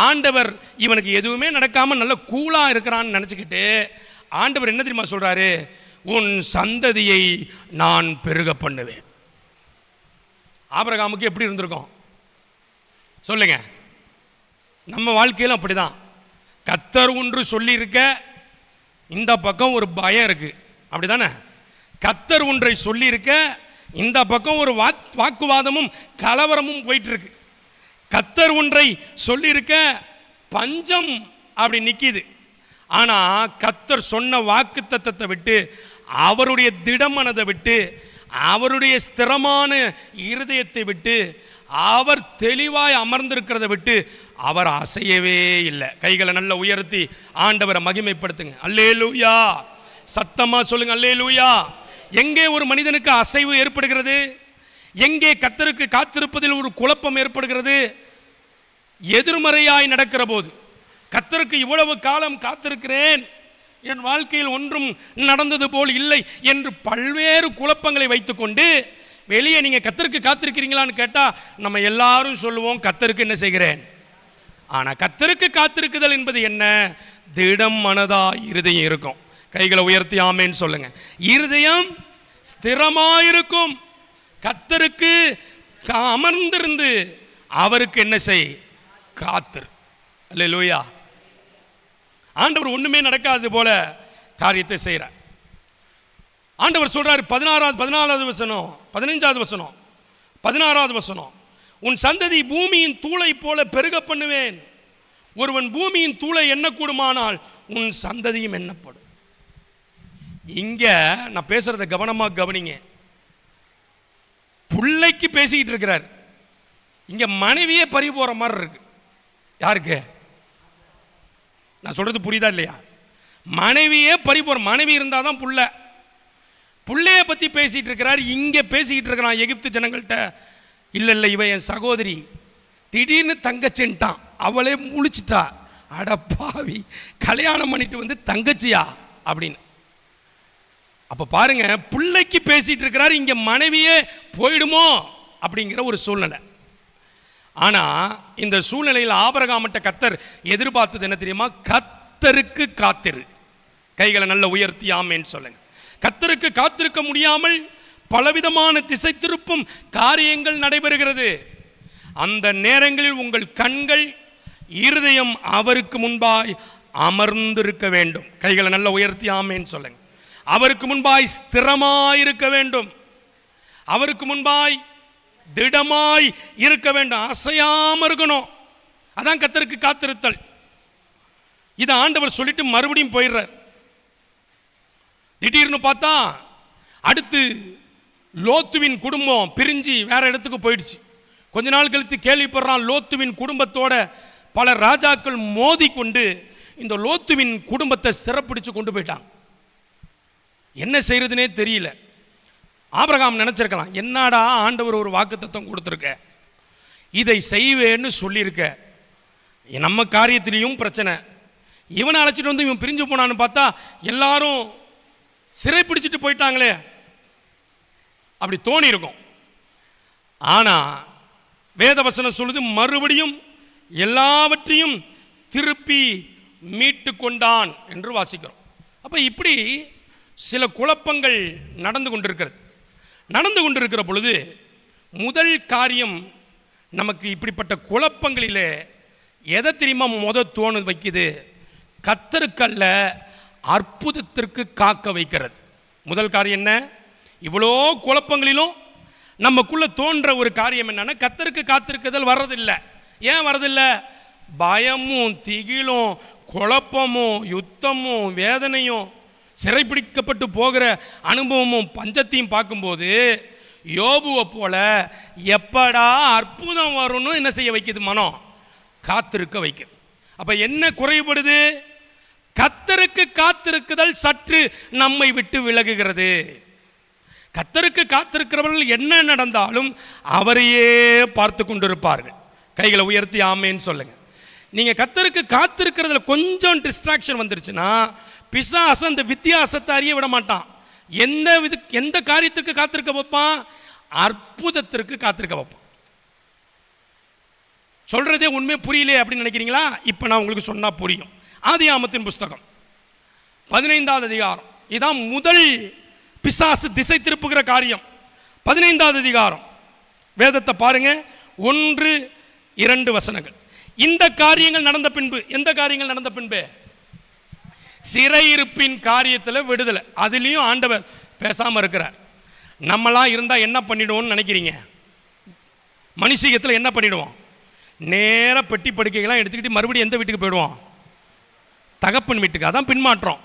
ஆண்டவர் இவனுக்கு எதுவுமே நடக்காமல் நல்ல கூலாக இருக்கிறான்னு நினச்சிக்கிட்டு ஆண்டவர் என்ன தெரியுமா சொல்கிறாரு? உன் சந்ததியை நான் பெருக பண்ணுவேன். ஆபிரகாமுக்கு எப்படி இருந்திருக்கும் சொல்லுங்க? நம்ம வாழ்க்கையில் அப்படிதான். கர்த்தர் ஒன்று சொல்லியிருக்க, இந்த பக்கம் ஒரு பயம் இருக்கு, அப்படி தானே? கர்த்தர் ஒன்றை சொல்லியிருக்க, இந்த பக்கம் ஒரு வாக்குவாதமும் கலவரமும் போயிட்டு இருக்கு. கர்த்தர் ஒன்றை சொல்லியிருக்க பஞ்சம் அப்படி நிற்கிது. ஆனால் கர்த்தர் சொன்ன வாக்கு தத்தத்தை விட்டு, அவருடைய திடமனதை விட்டு, அவருடைய ஸ்திரமான இருதயத்தை விட்டு, அவர் தெளிவாய் அமர்ந்திருக்கிறத விட்டு அவர் அசையவே இல்லை. கைகளை நல்லா உயர்த்தி ஆண்டவரை மகிமைப்படுத்துங்க. அல்லேலூயா. சத்தமா சொல்லுங்க அல்லேலூயா. எங்கே ஒரு மனிதனுக்கு அசைவு ஏற்படுகிறது? எங்கே கர்த்தருக்கு காத்திருப்பதில் ஒரு குழப்பம் ஏற்படுகிறது? எதிர்மறையாய் நடக்கிற போது. கர்த்தருக்கு இவ்வளவு காலம் காத்திருக்கிறேன், என் வாழ்க்கையில் ஒன்றும் நடந்தது போல் இல்லை என்று பல்வேறு குழப்பங்களை வைத்துக்கொண்டு வெளியே நீங்கள் கர்த்தருக்கு காத்திருக்கிறீங்களான்னு கேட்டால் நம்ம எல்லாரும் சொல்லுவோம், கர்த்தருக்கு என்ன செய்கிறேன். ஆனால் கர்த்தருக்கு காத்திருக்குதல் என்பது என்ன? திடம் மனதா இருதயம் இருக்கும். கைகளை உயர்த்தி ஆமேன்னு சொல்லுங்க. இருதயம் ஸ்திரமாயிருக்கும். கர்த்தருக்கு அமர்ந்திருந்து அவருக்கு என்ன செய்? காத்திரு. அல்லேலூயா. ஆண்டவர் ஒண்ணுமே நடக்காது போல காரியத்தை செய்கிறார். ஆண்டவர் சொல்றார் 14வது வசனம், 15வது வசனம், 16வது வசனம், உன் சந்ததி பூமியின் தூளை போல பெருக பண்ணுவேன். ஒருவன் பூமியின் தூளை எண்ணக்கூடுமானால் உன் சந்ததியும் எண்ணப்படும். இங்க நான் பேசுறத கவனமா கவனிங்க. பிள்ளைக்கு பேசிக்கிட்டு இருக்கிறார். இங்க மனைவியே பறி போற மாதிரி இருக்கு. யாருக்கு? நான் சொல்றது புரியுதா இல்லையா? மனைவியே பறி போற. மனைவி இருந்தால் தான் புள்ளைய பத்தி பேசிட்டு இருக்கிறார். இங்க பேசிக்கிட்டு இருக்கிறான் எகிப்து ஜனங்கள்கிட்ட. இல்லை இவ என் சகோதரி, திடீர்னு தங்கச்சின்ட்டான், அவளே முழிச்சிட்டா. அடப்பாவி, கல்யாணம் பண்ணிட்டு வந்து தங்கச்சியா அப்படின்னு. அப்ப பாருங்க, பிள்ளைக்கு பேசிட்டு இருக்கிறார், இங்க மனைவியே போயிடுமோ அப்படிங்கிற ஒரு சூழ்நிலை. ஆனா இந்த சூழ்நிலையில் ஆபிரகாம்கிட்ட கர்த்தர் எதிர்பார்த்தது என்ன தெரியுமா? கர்த்தருக்கு காத்திரு. கைகளை நல்ல உயர்த்தி ஆமேன்னு சொல்லுங்க. கர்த்தருக்கு காத்திருக்க முடியாமல் பலவிதமான திசை திருப்பும் காரியங்கள் நடைபெறுகிறது. அந்த நேரங்களில் உங்கள் கண்கள், இருதயம் அவருக்கு முன்பாய் அமர்ந்திருக்க வேண்டும். கைகளை நல்ல உயர்த்தி ஆமேன்னு சொல்லுங்க. அவருக்கு முன்பாய் ஸ்திரமாயிருக்க வேண்டும். அவருக்கு முன்பாய் திடமாய் இருக்க வேண்டும். அசையாம இருக்கணும். அதான் கர்த்தருக்கு காத்திருத்தல். இதை ஆண்டவர் சொல்லிட்டு மறுபடியும் போயிடுறார். திடீர்னு பார்த்தா அடுத்து லோத்துவின் குடும்பம் பிரிஞ்சு வேற இடத்துக்கு போயிடுச்சு. கொஞ்ச நாள் கழித்து கேள்விப்படுறான், லோத்துவின் குடும்பத்தோட பல ராஜாக்கள் மோதி கொண்டு இந்த லோத்துவின் குடும்பத்தை சிறப்பிடிச்சு கொண்டு போயிட்டாங்க. என்ன செய்யறதுனே தெரியல. ஆபிரகாம் நினைச்சிருக்கலாம், என்னடா ஆண்டவர் ஒரு வாக்குத்தத்தம் கொடுத்துருக்க, இதை செய்வேன்னு சொல்லியிருக்க, நம்ம காரியத்திலையும் பிரச்சனை, இவனை அழைச்சிட்டு வந்து இவன் பிரிஞ்சு போனான்னு பார்த்தா எல்லாரும் சிறை பிடிச்சிட்டு போயிட்டாங்களே அப்படி தோணி இருக்கும். ஆனா வேதவசனம் சொல்லுது, மறுபடியும் எல்லாவற்றையும் திருப்பி மீட்டு கொண்டான் என்று வாசிக்கிறோம். அப்ப இப்படி சில குழப்பங்கள் நடந்து கொண்டிருக்கிற பொழுது முதல் காரியம் நமக்கு இப்படிப்பட்ட குழப்பங்களிலே எதை தெரியுமா தோணு வைக்குது? கர்த்தருக்கல்ல அற்புதத்திற்கு காக்க வைக்கிறது. முதல் காரியம் என்ன? இவ்வளோ குழப்பங்களிலும் நமக்குள்ள தோன்ற ஒரு காரியம் என்னன்னா, கர்த்தருக்கு காத்திருக்குதல் வர்றதில்லை. ஏன் வர்றதில்லை? பயமும் திகிலும் குழப்பமும் யுத்தமும் வேதனையும் சிறைப்பிடிக்கப்பட்டு போகிற அனுபவமும் பஞ்சத்தையும் பார்க்கும்போது யோபுவை போல எப்படா அற்புதம் வரும்னு என்ன செய்ய வைக்குது? மனம் காத்திருக்க வைக்குது. அப்ப என்ன குறைபடுது? கர்த்தருக்கு காத்திருக்குதல் சற்று நம்மை விட்டு விலகுகிறது. கர்த்தருக்கு காத்திருக்கிறவர்கள் என்ன நடந்தாலும் அவரையே பார்த்து கொண்டிருப்பார்கள். கைகளை உயர்த்தி ஆமேன்னு சொல்லுங்க. நீங்க கர்த்தருக்கு காத்திருக்கிறதுல கொஞ்சம் டிஸ்ட்ராக்ஷன் வந்துருச்சுன்னா பிசாசு அந்த வித்தியாசத்தை அறிய விட மாட்டான். எந்த காரியத்திற்கு காத்திருக்க வைப்பான்? அற்புதத்திற்கு காத்திருக்க வைப்பான். சொல்றதே உண்மை புரியல அப்படின்னு நினைக்கிறீங்களா? இப்ப நான் உங்களுக்கு சொன்னா புரியும். ஆதியாகமத்தின் புஸ்தகம் 15வது அதிகாரம், இதான் முதல் பிசாசு திசை திருப்புகிற காரியம். 15வது அதிகாரம் வேதத்தை பாருங்க, 1-2 வசனங்கள். இந்த காரியங்கள் நடந்த பின்பு, எந்த காரியங்கள் நடந்த பின்பு? சிறையிருப்பின் காரியத்தில் விடுதலை. அதுலேயும் ஆண்டவர் பேசாமல் இருக்கிறார். நம்மளாம் இருந்தால் என்ன பண்ணிடுவோம்னு நினைக்கிறீங்க? மனுஷீகத்தில் என்ன பண்ணிடுவோம்? நேராக பெட்டி படுக்கைகள்லாம் எடுத்துக்கிட்டு மறுபடியும் எந்த வீட்டுக்கு போயிடுவோம்? தகப்பன் வீட்டுக்கு. அதான் பின்மாற்றம்,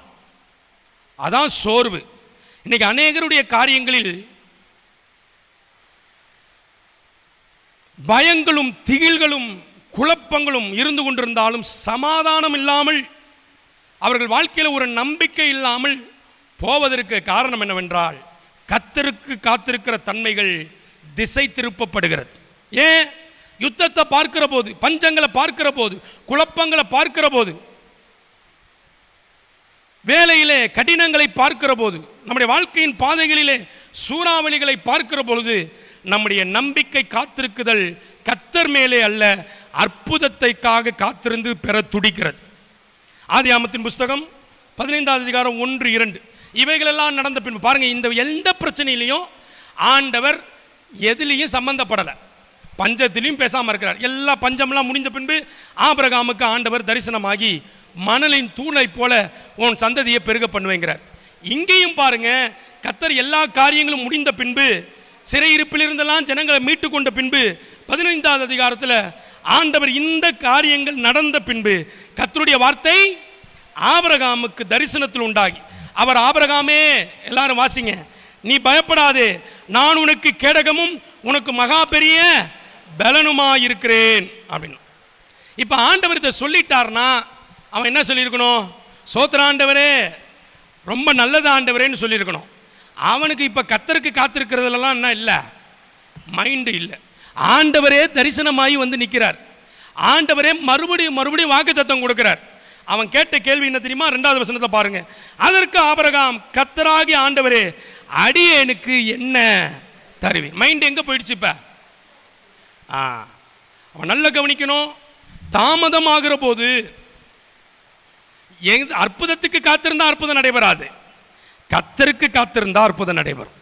அதான் சோர்வு. இன்னைக்கு அநேகருடைய காரியங்களில் பயங்களும் திகில்களும் குழப்பங்களும் இருந்து கொண்டிருந்தாலும் சமாதானம் இல்லாமல், அவர்கள் வாழ்க்கையில் ஒரு நம்பிக்கை இல்லாமல் போவதற்கு காரணம் என்னவென்றால், கர்த்தருக்கு காத்திருக்கிற தன்மைகள் திசை திருப்பப்படுகிறது. ஏன்? யுத்தத்தை பார்க்கிற போது, பஞ்சங்களை பார்க்கிற போது, குழப்பங்களை பார்க்கிற போது, வேலையிலே கடினங்களை பார்க்கிற போது, நம்முடைய வாழ்க்கையின் பாதைகளிலே சூறாவளிகளை பார்க்கிற பொழுது, நம்முடைய நம்பிக்கை காத்திருக்குதல் கர்த்தர் மேலே அல்ல, அற்புதத்தைக்காக காத்திருந்து பெற துடிக்கிறது. ஆதியாகமத்தின் புஸ்தகம் 15வது அதிகாரம் 1-2 இவைகளெல்லாம் நடந்த பின்பு பாருங்க, இந்த எந்த பிரச்சனையிலையும் ஆண்டவர் எதிலையும் சம்பந்தப்படலை, பஞ்சத்திலையும் பேசாமல் இருக்கிறார். எல்லா பஞ்சம்லாம் முடிஞ்ச பின்பு ஆபிரகாமுக்கு ஆண்டவர் தரிசனமாகி மணலின் தூணை போல உன் சந்ததியை பெருக பண்ணுவேங்கிறார். இங்கேயும் பாருங்க, கர்த்தர் எல்லா காரியங்களும் முடிந்த பின்பு, சிறையிருப்பில் இருந்தெல்லாம் ஜனங்களை மீட்டு கொண்ட பின்பு 15வது அதிகாரத்தில் ஆண்டவர் இந்த காரியங்கள் நடந்த பின்பு கர்த்தருடைய வார்த்தை ஆபிரகாமுக்கு தரிசனத்தில் உண்டாகி, அவர் ஆபிரகாமே, எல்லாரும் வாசிங்க, நீ பயப்படாதே, நான் உனக்கு கேடகமும் உனக்கு மகா பெரிய பலனுமா இருக்கிறேன் அப்படின்னு. இப்போ ஆண்டவர் இதை சொல்லிட்டார்னா அவன் என்ன சொல்லியிருக்கணும்? சோத்திர ஆண்டவரே, ரொம்ப நல்லது ஆண்டவரேன்னு சொல்லியிருக்கணும். அவனுக்கு இப்போ கர்த்தருக்கு காத்திருக்கிறதுலாம் என்ன இல்லை, மைண்டு இல்லை. ஆண்டவரே தரிசனமாகி வந்து நிற்கிறார். ஆண்டவரே மறுபடியும் வாக்குத்தத்தம் கொடுக்கிறார். அவன் கேட்ட கேள்வி என்ன தெரியுமா? 2வது வசனத்தை பாருங்க. அதற்கு ஆபிரகாம், கர்த்தராகிய ஆண்டவரே, அடியேனுக்கு என்ன தருவீர்? மைண்ட் எங்கே போயிடுச்சு இப்போ? அவன் நல்லா கவனிக்கணும். தாமதமாகிற போது அற்புதத்துக்கு காத்திருந்தா அற்புதம் நடைபெறாது, கர்த்தருக்கு காத்திருந்தா அற்புதம் நடைபெறும்.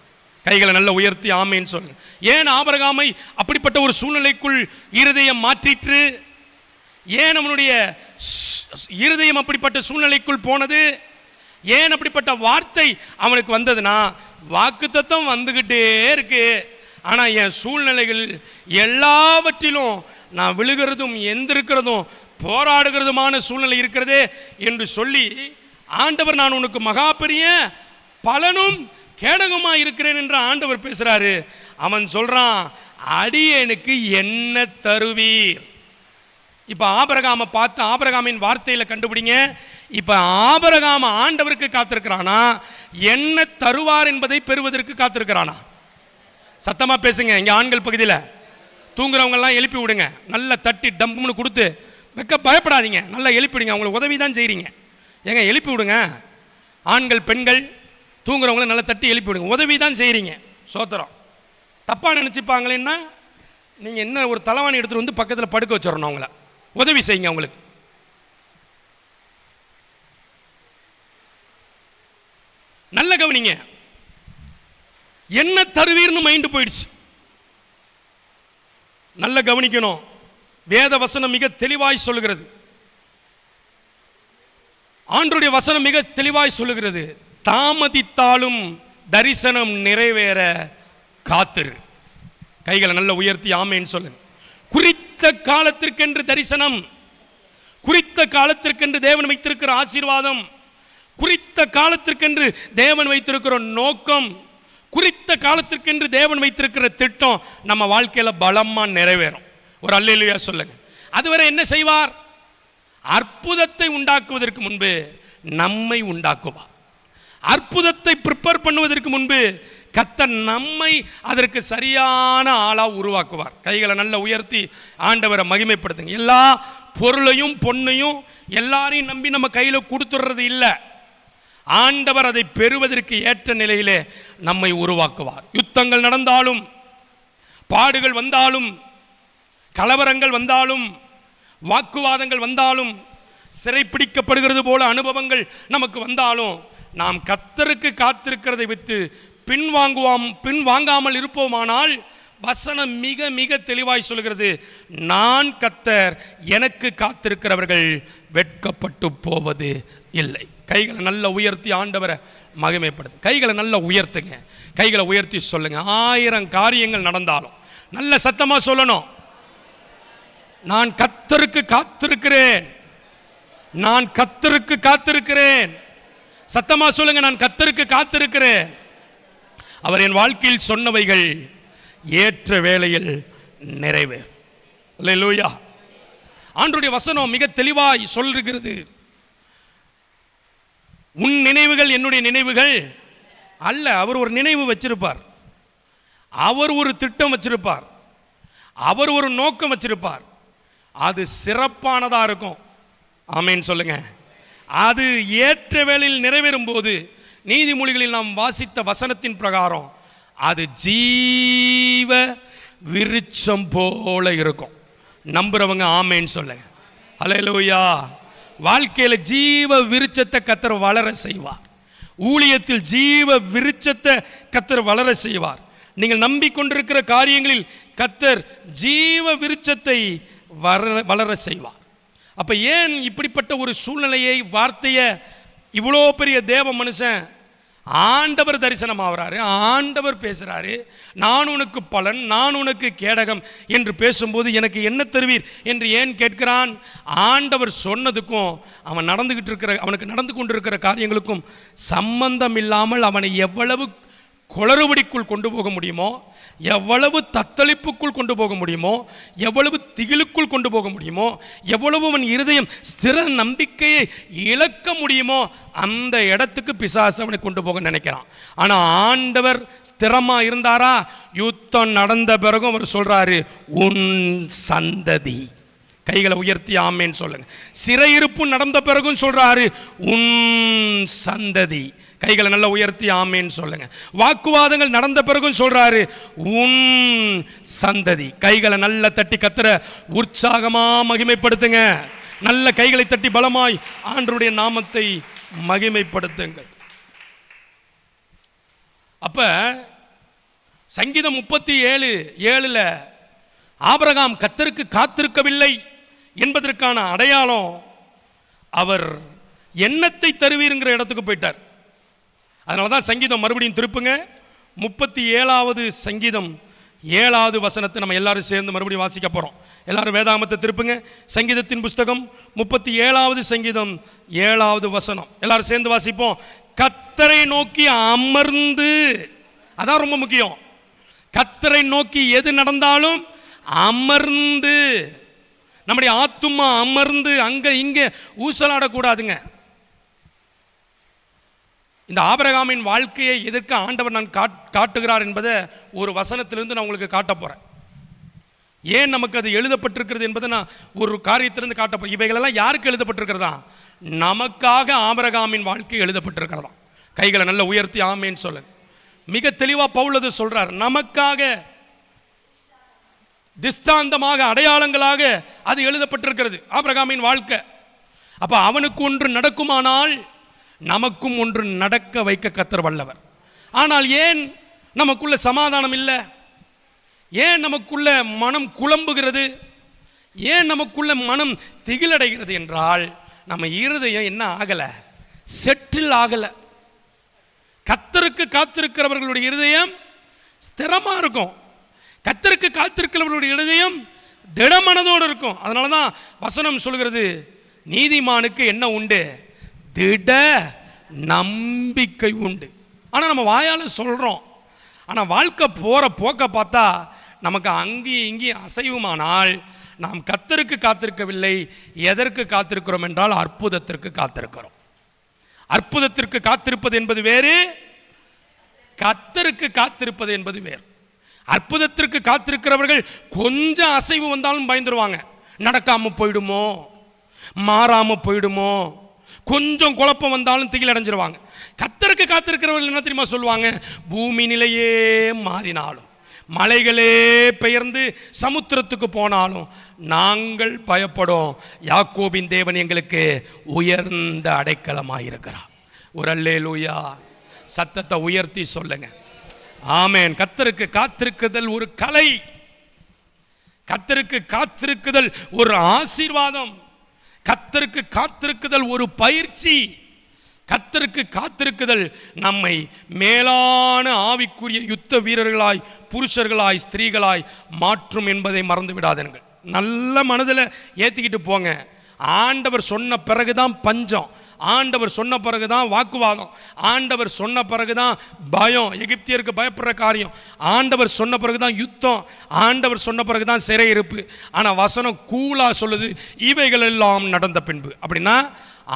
கைகளை நல்ல உயர்த்தி ஆமேன்னு சொல்லுங்க. ஏன் ஆபிரகாமை அப்படிப்பட்ட ஒரு சூழ்நிலைக்குள் இருதயம் மாற்றிற்று? ஏன் அவனுடைய இருதயம் அப்படிப்பட்ட சூழ்நிலைக்குள் போனது? ஏன் அப்படிப்பட்ட வார்த்தை அவனுக்கு வந்ததுன்னா, வாக்குத்தத்தம் வந்துகிட்டே இருக்கு, ஆனால் என் சூழ்நிலைகள் எல்லாவற்றிலும் நான் விழுகிறதும் எந்திருக்கிறதும் போராடுகிறதுமான சூழ்நிலை இருக்கிறதே என்று சொல்லி ஆண்டவர் நான் உனக்கு மகா பெரிய பலனும் கேடகமா இருக்கிறேன் என்று ஆண்டவர் பேசுறாரு. அவன் சொல்றான், அடியேனுக்கு என்ன தருவீர்? இப்ப ஆபிரகாமை பார்த்து ஆபிரகாமின் வார்த்தையில கண்டுபிடிங்க. இப்ப ஆபிரகாம் ஆண்டவருக்கு காத்திருக்கிறானா, என்ன தருவார் என்பதை பெறுவதற்கு காத்திருக்கிறானா? சத்தமா பேசுங்க. இங்க ஆண்கள் பகுதியில் தூங்குறவங்க எல்லாம் எழுப்பி விடுங்க. நல்லா தட்டி டம்னு கொடுத்து வைக்க பயப்படாதீங்க, நல்லா எழுப்பிடுங்க. அவங்களுக்கு உதவி தான் செய்கிறீங்க. ஏங்க எழுப்பி விடுங்க. ஆண்கள் பெண்கள் தூங்குறவங்கள நல்லா தட்டி எழுப்பி விடுங்க, உதவி தான் செய்கிறீங்க. சோத்திரம். தப்பாக நினச்சிப்பாங்களேன்னா நீங்கள் என்ன ஒரு தலைவாணி எடுத்துகிட்டு வந்து பக்கத்தில் படுக்க வச்சிடணும். அவங்கள உதவி செய்யுங்க. அவங்களுக்கு நல்ல கவனிங்க. என்ன தருவீர்னு மைண்டு போயிடுச்சு. நல்ல கவனிக்கணும். வேத வசனம் மிக தெளிவாய் சொல்லுகிறது. ஆண்டவருடைய வசனம் மிக தெளிவாய் சொல்லுகிறது, தாமதித்தாலும் தரிசனம் நிறைவேற காத்திரு. கைகளை நல்ல உயர்த்தி ஆமேன்னு சொல்லுங்க. குறித்த காலத்திற்கென்று தரிசனம், குறித்த காலத்திற்கென்று தேவன் வைத்திருக்கிற ஆசீர்வாதம், குறித்த காலத்திற்கென்று தேவன் வைத்திருக்கிற நோக்கம், குறித்த காலத்திற்கென்று தேவன் வைத்திருக்கிற திட்டம் நம்ம வாழ்க்கையில் பலமா நிறைவேறும். ஒரு அல்லேலூயா சொல்லுங்க. அதுவரை என்ன செய்வார்? அற்புதத்தை உண்டாக்குவதற்கு முன்பு நம்மை உண்டாக்குவார். அற்புதத்தை ப்ரிப்பேர் பண்ணுவதற்கு முன்பு கர்த்தர் நம்மை அதற்கு சரியான ஆளாக உருவாக்குவார். கைகளை நல்ல உயர்த்தி ஆண்டவரை மகிமைப்படுத்துங்க. எல்லா பொருளையும் பொண்ணையும் எல்லாரையும் நம்பி நம்ம கையில் கொடுத்துடுறது இல்லை. ஆண்டவர் அதை பெறுவதற்கு ஏற்ற நிலையிலே நம்மை உருவாக்குவார். யுத்தங்கள் நடந்தாலும், பாடுகள் வந்தாலும், கலவரங்கள் வந்தாலும், வாக்குவாதங்கள் வந்தாலும், சிறைப்பிடிக்கப்படுகிறது போல அனுபவங்கள் நமக்கு வந்தாலும், நாம் கர்த்தருக்கு காத்திருக்கிறதை விட்டு பின்வாங்காமல் இருப்போமானால் வசனம் மிக மிக தெளிவாய் சொல்கிறது, நான் கர்த்தர், எனக்கு காத்திருக்கிறவர்கள் வெட்கப்பட்டு போவது இல்லை. கைகளை நல்ல உயர்த்தி ஆண்டவரை மகிமைப்படுத்து. கைகளை நல்ல உயர்த்துங்க. கைகளை உயர்த்தி சொல்லுங்க. 1000 காரியங்கள் நடந்தாலும் நல்ல சத்தமாக சொல்லணும். நான் கர்த்தருக்கு காத்திருக்கிறேன். நான் கர்த்தருக்கு காத்திருக்கிறேன். சத்தமா சொல்லுங்க, நான் கர்த்தருக்கு காத்திருக்கிறேன். அவர் என் வாழ்க்கையில் சொன்னவைகள் ஏற்ற வேளையில் நிறைவேறும். அல்லேலூயா. ஆண்டவருடைய வசனம் மிக தெளிவாய் சொல்லுகிறது, உன் நினைவுகள் என்னுடைய நினைவுகள் அல்ல. அவர் ஒரு நினைவு வச்சிருப்பார், அவர் ஒரு திட்டம் வச்சிருப்பார், அவர் ஒரு நோக்கம் வச்சிருப்பார். அது சிறப்பானதா இருக்கும். ஆமென் சொல்லுங்க. அது ஏற்ற வேளையில் நிறைவேறும் போது நீதிமொழிகளில் நாம் வாசித்த வசனத்தின் பிரகாரம் அது ஜீவ விருட்சம் போல இருக்கும். நம்புறவங்க ஆமென் சொல்லுங்க. அல்லேலூயா. வாழ்க்கையில் ஜீவ விருட்சத்தை கர்த்தர் வளர செய்வார். ஊழியத்தில் ஜீவ விருட்சத்தை கர்த்தர் வளர செய்வார். நீங்கள் நம்பிக்கொண்டிருக்கிற காரியங்களில் கர்த்தர் ஜீவ விருட்சத்தை வளர செய்வார். அப்ப ஏன் இப்படிப்பட்ட ஒரு சூழ்நிலையை, வார்த்தையை இவ்வளோ பெரிய தேவ மனுஷன் ஆண்டவர் தரிசனம் ஆகிறாரு, ஆண்டவர் பேசுகிறாரு, நான் உனக்கு பலன், நான் உனக்கு கேடகம் என்று பேசும்போது எனக்கு என்ன தருவீர் என்று ஏன் கேட்கிறான்? ஆண்டவர் சொன்னதுக்கும் அவனுக்கு நடந்து கொண்டிருக்கிற காரியங்களுக்கும் சம்பந்தம் இல்லாமல் அவனை எவ்வளவு குளறுபடிக்குள் கொண்டு போக முடியுமோ, எவ்வளவு தத்தளிப்புக்குள் கொண்டு போக முடியுமோ, எவ்வளவு திகிலுக்குள் கொண்டு போக முடியுமோ, எவ்வளவு அவன் இருதயம் ஸ்திர நம்பிக்கையை இழக்க முடியுமோ அந்த இடத்துக்கு பிசாசு அவனை கொண்டு போக நினைக்கிறான். ஆனால் ஆண்டவர் ஸ்திரமா இருந்தாரா? யுத்தம் நடந்த பிறகும் அவர் சொல்றாரு, உன் சந்ததி. கைகளை உயர்த்தி ஆமேன்னு சொல்லுங்க. சிறையிருப்பு நடந்த பிறகும் சொல்றாரு, உன் சந்ததி. கைகளை நல்லா உயர்த்தி ஆமேன்னு சொல்லுங்க. வாக்குவாதங்கள் நடந்த பிறகும் சொல்றாரு, உன் சந்ததி. கைகளை நல்லா தட்டி கர்த்தரை உற்சாகமா மகிமைப்படுத்துங்க. நல்ல கைகளை தட்டி பலமாய் ஆண்டவருடைய நாமத்தை மகிமைப்படுத்துங்கள். அப்ப சங்கீதம் 37:7 ஆபிரகாம் கர்த்தருக்கு காத்திருக்கவில்லை என்பதற்கான அடையாளம், அவர் எண்ணத்தை தருவீருங்கிற இடத்துக்கு போயிட்டார். அதனால தான் சங்கீதம் மறுபடியும் திருப்புங்க. 37வது சங்கீதம் 7வது வசனத்தை நம்ம எல்லாரும் சேர்ந்து மறுபடியும் வாசிக்க போகிறோம். எல்லாரும் வேதாகமத்தை திருப்புங்க. சங்கீதத்தின் புஸ்தகம் 37வது சங்கீதம் 7வது வசனம் எல்லாரும் சேர்ந்து வாசிப்போம். கர்த்தரை நோக்கி அமர்ந்து, அதான் ரொம்ப முக்கியம். கர்த்தரை நோக்கி எது நடந்தாலும் அமர்ந்து, நம்முடைய ஆத்துமா அமர்ந்து அங்க இங்க ஊசலாடக்கூடாதுங்க. இந்த ஆபிரகாமின் வாழ்க்கையை எதற்கு ஆண்டவர் நான் காட்டுகிறார் என்பதை ஒரு வசனத்திலிருந்து நான் உங்களுக்கு காட்ட போறேன். ஏன் நமக்கு அது எழுதப்பட்டிருக்கிறது என்பதை நான் ஒரு காரியத்திலிருந்து காட்ட போறேன். இவைகளெல்லாம் யாருக்கு எழுதப்பட்டிருக்கிறதா? நமக்காக ஆபிரகாமின் வாழ்க்கை எழுதப்பட்டிருக்கிறதா. கைகளை நல்ல உயர்த்தி ஆமேன்னு சொல்லுங்க. மிக தெளிவாக பவுல் அது சொல்றார். நமக்காக திஸ்தாந்தமாக, அடையாளங்களாக அது எழுதப்பட்டிருக்கிறது ஆபிரகாமின் வாழ்க்கை. அப்ப அவனுக்கு ஒன்று நடக்குமானால் நமக்கும் ஒன்று நடக்க வைக்க கர்த்தர் வல்லவர். ஆனால் ஏன் நமக்குள்ள சமாதானம் இல்லை? ஏன் நமக்குள்ள மனம் குழம்புகிறது? ஏன் நமக்குள்ள மனம் திகிலடைகிறது என்றால், நம்ம இருதயம் என்ன ஆகல? செட்டில் ஆகல. கர்த்தருக்கு காத்திருக்கிறவர்களுடைய இருதயம் ஸ்திரமா இருக்கும். கர்த்தருக்கு காத்திருக்கிறவர்களுடைய இருதயம் திடமனதோடு இருக்கும். அதனால தான் வசனம் சொல்கிறது, நீதிமானுக்கு என்ன உண்டு? திட நம்பிக்கை உண்டு. ஆனால் நம்ம வாயால் சொல்கிறோம், ஆனால் வாழ்க்கை போகிற போக்க பார்த்தா நமக்கு அங்கேயும் இங்கேயும் அசைவுமானால் நாம் கர்த்தருக்கு காத்திருக்கவில்லை. எதற்கு காத்திருக்கிறோம் என்றால் அற்புதத்திற்கு காத்திருக்கிறோம். அற்புதத்திற்கு காத்திருப்பது என்பது வேறு, கர்த்தருக்கு காத்திருப்பது என்பது வேறு. அற்புதத்திற்கு காத்திருக்கிறவர்கள் கொஞ்சம் அசைவு வந்தாலும் பயந்துருவாங்க. நடக்காம போயிடுமோ, மாறாம போயிடுமோ, கொஞ்சம் குழப்பம் வந்தாலும் திகில் அடைஞ்சிருவாங்க. கர்த்தருக்கு காத்திருக்கிறவர்கள் என்ன தெரியுமா சொல்லுவாங்க? பூமி நிலையே மாறினாலும், மலைகளே பெயர்ந்து சமுத்திரத்துக்கு போனாலும் நாங்கள் பயப்படும். யாக்கோபின் தேவன் எங்களுக்கு உயர்ந்த அடைக்கலமாயிருக்கிறார். ஒரு அல்லேலூயா. சத்தத்தை உயர்த்தி சொல்லுங்க ஆமென். கர்த்தருக்கு காத்திருக்குதல் ஒரு கலை. கர்த்தருக்கு காத்திருக்குதல் ஒரு ஆசீர்வாதம். கர்த்தருக்கு காத்திருக்குதல் ஒரு பயிற்சி. கர்த்தருக்கு காத்திருக்குதல் நம்மை மேலான ஆவிக்குரிய யுத்த வீரர்களாய், புருஷர்களாய், ஸ்திரீகளாய் மாற்றும் என்பதை மறந்து விடாதீர்கள். நல்ல மனதில் ஏற்றிக்கிட்டு போங்க. ஆண்டவர் சொன்ன பிறகுதான் பஞ்சம், ஆண்டவர் சொன்ன பிறகுதான் வாக்குவாதம், ஆண்டவர் சொன்ன பிறகுதான் பயம், எகிப்தியருக்கு பயப்படுற காரியம், ஆண்டவர் சொன்ன பிறகுதான் யுத்தம், ஆண்டவர் சொன்ன பிறகுதான் சிறையிருப்பு. ஆனால் வசனம் கூலா சொல்லுது, இவைகள் எல்லாம் நடந்த பின்பு. அப்படின்னா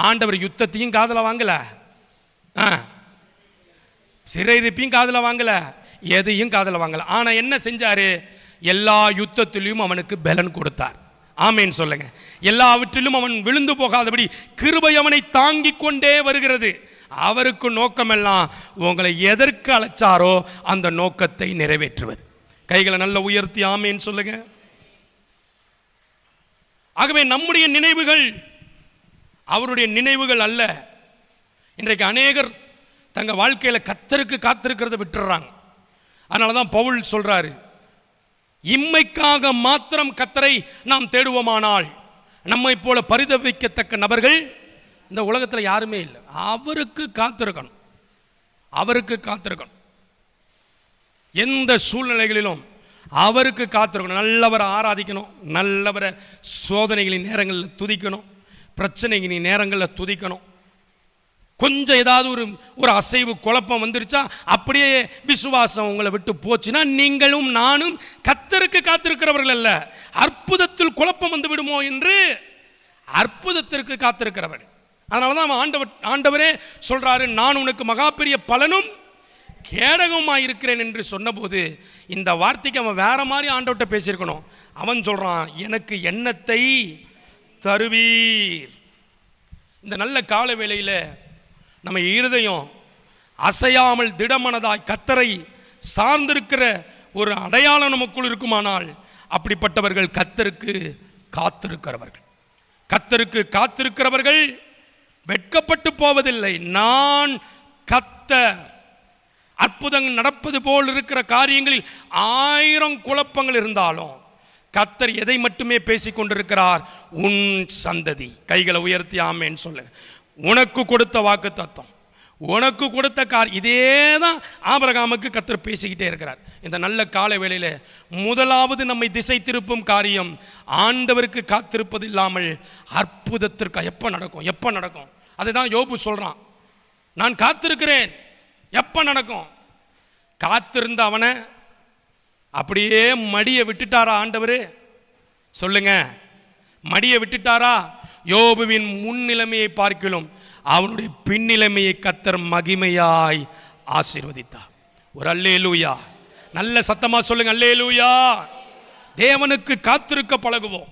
ஆண்டவர் யுத்தத்தையும் காதில் வாங்கல, சிறையிருப்பையும் காதில் வாங்கல, எதையும் காதில் வாங்கல. ஆனால் என்ன செஞ்சாரு? எல்லா யுத்தத்திலையும் அவனுக்கு பலன் கொடுத்தார். ஆமேன் சொல்லுங்க. எல்லாவற்றிலும் அவன் விழுந்து போகாதபடி கிருபை அவனை தாங்கிக் கொண்டே வருகிறது. அவருக்கு நோக்கமெல்லாம் உங்களை எதற்கு அழைச்சாரோ அந்த நோக்கத்தை நிறைவேற்றுவது. கைகளை நல்ல உயர்த்தி ஆமேன் சொல்லுங்க. ஆகவே நம்முடைய நினைவுகள் அவருடைய நினைவுகள் அல்ல. இன்றைக்கு அநேகர் தங்க வாழ்க்கையில் கர்த்தருக்கு காத்திருக்கிறத விட்டுறாங்க. அதனால தான் பவுல் சொல்றாரு, இம்மைக்காக மாத்திரம் கர்த்தரை நாம் தேடுவோமானால் நம்மை போல பரிதவிக்கத்தக்க நபர்கள் இந்த உலகத்தில் யாருமே இல்லை. அவருக்கு காத்திருக்கணும், அவருக்கு காத்திருக்கணும். எந்த சூழ்நிலைகளிலும் அவருக்கு காத்திருக்கணும். நல்லவரை ஆராதிக்கணும், நல்லவரை சோதனைகளின் நேரங்களில் துதிக்கணும், பிரச்சனைகளின் நேரங்களில் துதிக்கணும். கொஞ்சம் ஏதாவது ஒரு அசைவு குழப்பம் வந்துருச்சா அப்படியே விசுவாசம் உங்களை விட்டு போச்சுன்னா நீங்களும் நானும் கர்த்தருக்கு காத்திருக்கிறவர்கள் அல்ல, அற்புதத்தில் குழப்பம் வந்து விடுமோ என்று அற்புதத்திற்கு காத்திருக்கிறவர். அதனால தான் ஆண்டவரே சொல்றாரு, நான் உனக்கு மகா பெரிய பலனும் கேடகமாக இருக்கிறேன் என்று சொன்னபோது இந்த வார்த்தைக்கு அவன் வேற மாதிரி ஆண்டவர்கிட்ட பேசியிருக்கணும். அவன் சொல்றான், எனக்கு எண்ணத்தை தருவீர். இந்த நல்ல கால வேளையில் நம்ம இருதயம் அசையாமல் திடமனதாய் கர்த்தரை சார்ந்திருக்கிற ஒரு அடையாளம் நமக்குள் இருக்குமானால் அப்படிப்பட்டவர்கள் கர்த்தருக்கு காத்திருக்கிறவர்கள். கர்த்தருக்கு காத்திருக்கிறவர்கள் வெட்கப்பட்டு போவதில்லை. நான் கர்த்தர். அற்புதங்கள் நடப்பது போல் இருக்கிற காரியங்களில் 1000 குழப்பங்கள் இருந்தாலும் கர்த்தர் எதை மட்டுமே பேசிக் கொண்டிருக்கிறார்? உன் சந்ததி. கைகளை உயர்த்தி ஆமேன்னு சொல்லு. உனக்கு கொடுத்த வாக்கு தத்தம், உனக்கு கொடுத்த இதே தான் ஆபிரகாமுக்கு கர்த்தர் பேசிக்கிட்டே இருக்கிறார். இந்த நல்ல கால வேளையில் முதலாவது நம்மை திசை திருப்பும் காரியம் ஆண்டவருக்கு காத்திருப்பது இல்லாமல் அற்புதத்திற்கு எப்போ நடக்கும், எப்போ நடக்கும்? அதுதான் யோபு சொல்றான், நான் காத்திருக்கிறேன், எப்போ நடக்கும்? காத்திருந்த அவனை அப்படியே மடியை விட்டுட்டாரா ஆண்டவர்? சொல்லுங்க, மடியை விட்டுட்டாரா? யோபுவின் முன்னிலைமையை பார்க்கிலும் அவனுடைய பின்னிலைமையை கர்த்தர் மகிமையாய் ஆசீர்வதித்தார். ஒரு அல்லேலூயா, நல்ல சத்தமா சொல்லுங்க அல்லேலூயா. தேவனுக்கு காத்திருக்க பழகுவோம்,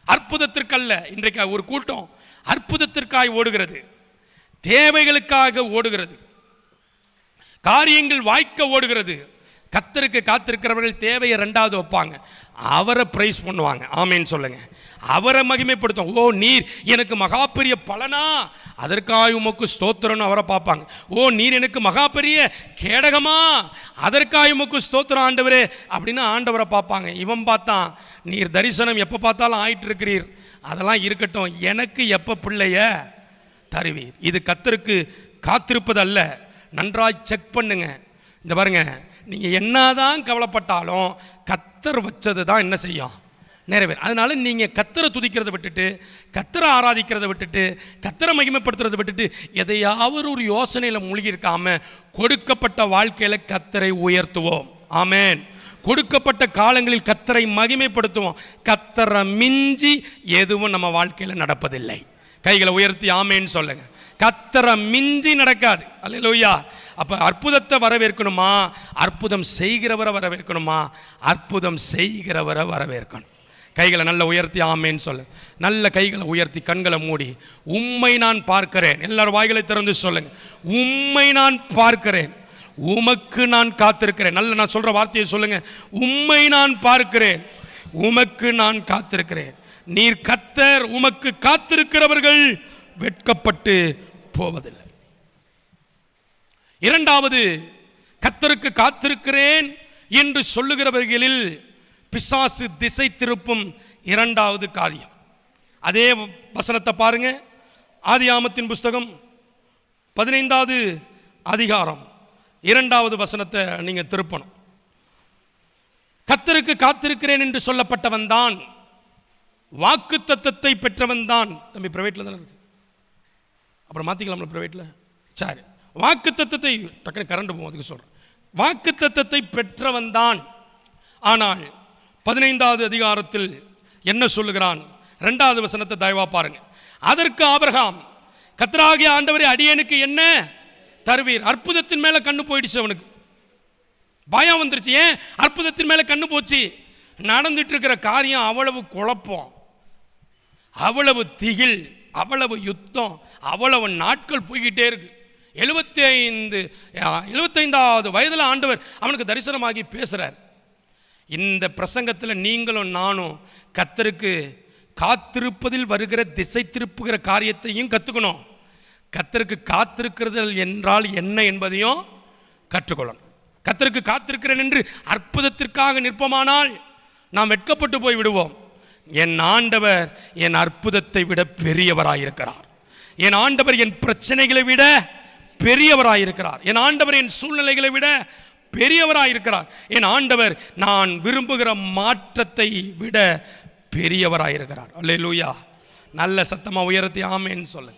அற்புதத்திற்கல்ல. இன்றைக்கு ஒரு கூட்டம் அற்புதத்திற்காக ஓடுகிறது, தேவைகளுக்காக ஓடுகிறது, காரியங்கள் வாய்க்க ஓடுகிறது. கர்த்தருக்கு காத்திருக்கிறவர்கள் தேவையை 2வது வைப்பாங்க, அவரை பிரைஸ் பண்ணுவாங்க. ஆமேன்னு சொல்லுங்க. அவரை மகிமைப்படுத்தும். ஓ நீர் எனக்கு மகா பெரிய பலனா, அதற்காக உமக்கு ஸ்தோத்திரம்னு அவரை பார்ப்பாங்க. ஓ நீர் எனக்கு மகா பெரிய கேடகமா, அதற்காக உமக்கு ஸ்தோத்திரம் ஆண்டவரே அப்படின்னு ஆண்டவரை பார்ப்பாங்க. இவன் பார்த்தான், நீர் தரிசனம் எப்போ பார்த்தாலும் ஆயிட்டு இருக்கிறீர், அதெல்லாம் இருக்கட்டும், எனக்கு எப்போ பிள்ளைய தருவீர். இது கர்த்தருக்கு காத்திருப்பது அல்ல. நன்றாய் செக் பண்ணுங்க. இந்த பாருங்க, நீங்கள் என்னதான் கவலைப்பட்டாலும் கர்த்தர் வச்சது தான் என்ன செய்யும்? நிறைவேறும். அதனால நீங்கள் கர்த்தரை துதிக்கிறதை விட்டுட்டு, கர்த்தரை ஆராதிக்கிறதை விட்டுட்டு, கர்த்தரை மகிமைப்படுத்துறதை விட்டுட்டு எதையாவது ஒரு யோசனையில் மூழ்கி இருக்காம கொடுக்கப்பட்ட வாழ்க்கையில் கர்த்தரை உயர்த்துவோம். ஆமேன். கொடுக்கப்பட்ட காலங்களில் கர்த்தரை மகிமைப்படுத்துவோம். கர்த்தரை மிஞ்சி எதுவும் நம்ம வாழ்க்கையில் நடப்பதில்லை. கைகளை உயர்த்தி ஆமேன்னு சொல்லுங்க. கர்த்தரை மிஞ்சி நடக்காது. அல்லேலூயா. அப்போ அற்புதத்தை வரவேற்கணுமா? அற்புதம் செய்கிறவரை வரவேற்கணுமா? அற்புதம் செய்கிறவரை வரவேற்கணும். கைகளை நல்ல உயர்த்தி ஆமேன்னு சொல்லு. நல்ல கைகளை உயர்த்தி கண்களை மூடி, உம்மை நான் பார்க்கிறேன். எல்லாரும் வாய்களை திறந்து சொல்லுங்க, உம்மை நான் பார்க்கிறேன், உமக்கு நான் காத்திருக்கிறேன். நல்ல நான் சொல்ற வார்த்தையை சொல்லுங்க, உம்மை நான் பார்க்கிறேன், உமக்கு நான் காத்திருக்கிறேன். நீர் கர்த்தர், உமக்கு காத்திருக்கிறவர்கள் வெட்கப்பட்டு போவதில்லை. 2வது, கர்த்தருக்கு காத்திருக்கிறேன் என்று சொல்லுகிறவர்களில் பிசாசு திசை திருப்பும் 2வது காரியம். அதே வசனத்தை பாருங்க, ஆதியாகமத்தின் புஸ்தகம் 15வது அதிகாரம் 2வது வசனத்தை நீங்க திருப்பணும். கர்த்தருக்கு காத்திருக்கிறேன் என்று சொல்லப்பட்டவன் தான் வாக்குத்தத்தத்தை பெற்றவன் தான். தம்பி பிரைவேட்டில் தானே இருக்கு, அப்புறம் மாற்றிக்கலாம்ல பிரைவேட்டில். சரி, வாக்குத்தத்தத்தை டக்குனு கரண்ட் போகும், அதுக்கு சொல்கிறேன். வாக்குத்தத்தத்தை பெற்றவன் தான். ஆனால் 15வது அதிகாரத்தில் என்ன சொல்லுகிறான்? 2வது வசனத்தை தயவா பாருங்க. அதற்கு ஆபிரகாம், கர்த்தராகிய ஆண்டவரே, அடியேனுக்கு என்ன தருவீர்? அற்புதத்தின் மேல கண்ணு போயிடுச்சு, அவனுக்கு பயம் வந்துருச்சு. ஏன் அற்புதத்தின் மேல கண்ணு போச்சு? நடந்துட்டு இருக்கிற காரியம் அவ்வளவு குழப்பம், அவ்வளவு திகில், அவ்வளவு யுத்தம், அவ்வளவு நாட்கள் போய்கிட்டே இருக்கு. 75வது வயதில் ஆண்டவர் அவனுக்கு தரிசனமாகி பேசுறார். இந்த பிரசங்கத்தில் நீங்களும் நானும் கர்த்தருக்கு காத்திருப்பதில் வருகிற திசை திருப்புகிற காரியத்தையும் கற்றுக்கணும். கர்த்தருக்கு காத்திருக்கிறது என்றால் என்ன என்பதையும் கற்றுக்கொள்ளணும். கர்த்தருக்கு காத்திருக்கிறேன் என்று அற்புதத்திற்காக நிற்பமானால் நாம் வெட்கப்பட்டு போய் விடுவோம். என் ஆண்டவர் என் அற்புதத்தை விட பெரியவராயிருக்கிறார். என் ஆண்டவர் என் பிரச்சனைகளை விட பெரியவராயிருக்கிறார். என் ஆண்டவர் என் சூழ்நிலைகளை விட பெரியவராயிருக்கிறார். என் ஆண்டவர் நான் விரும்புகிற மாற்றத்தை விட பெரியவராயிருக்கிறார். அல்லேலூயா. நல்ல சத்தமா உயரத்தை ஆமென் சொல்லு.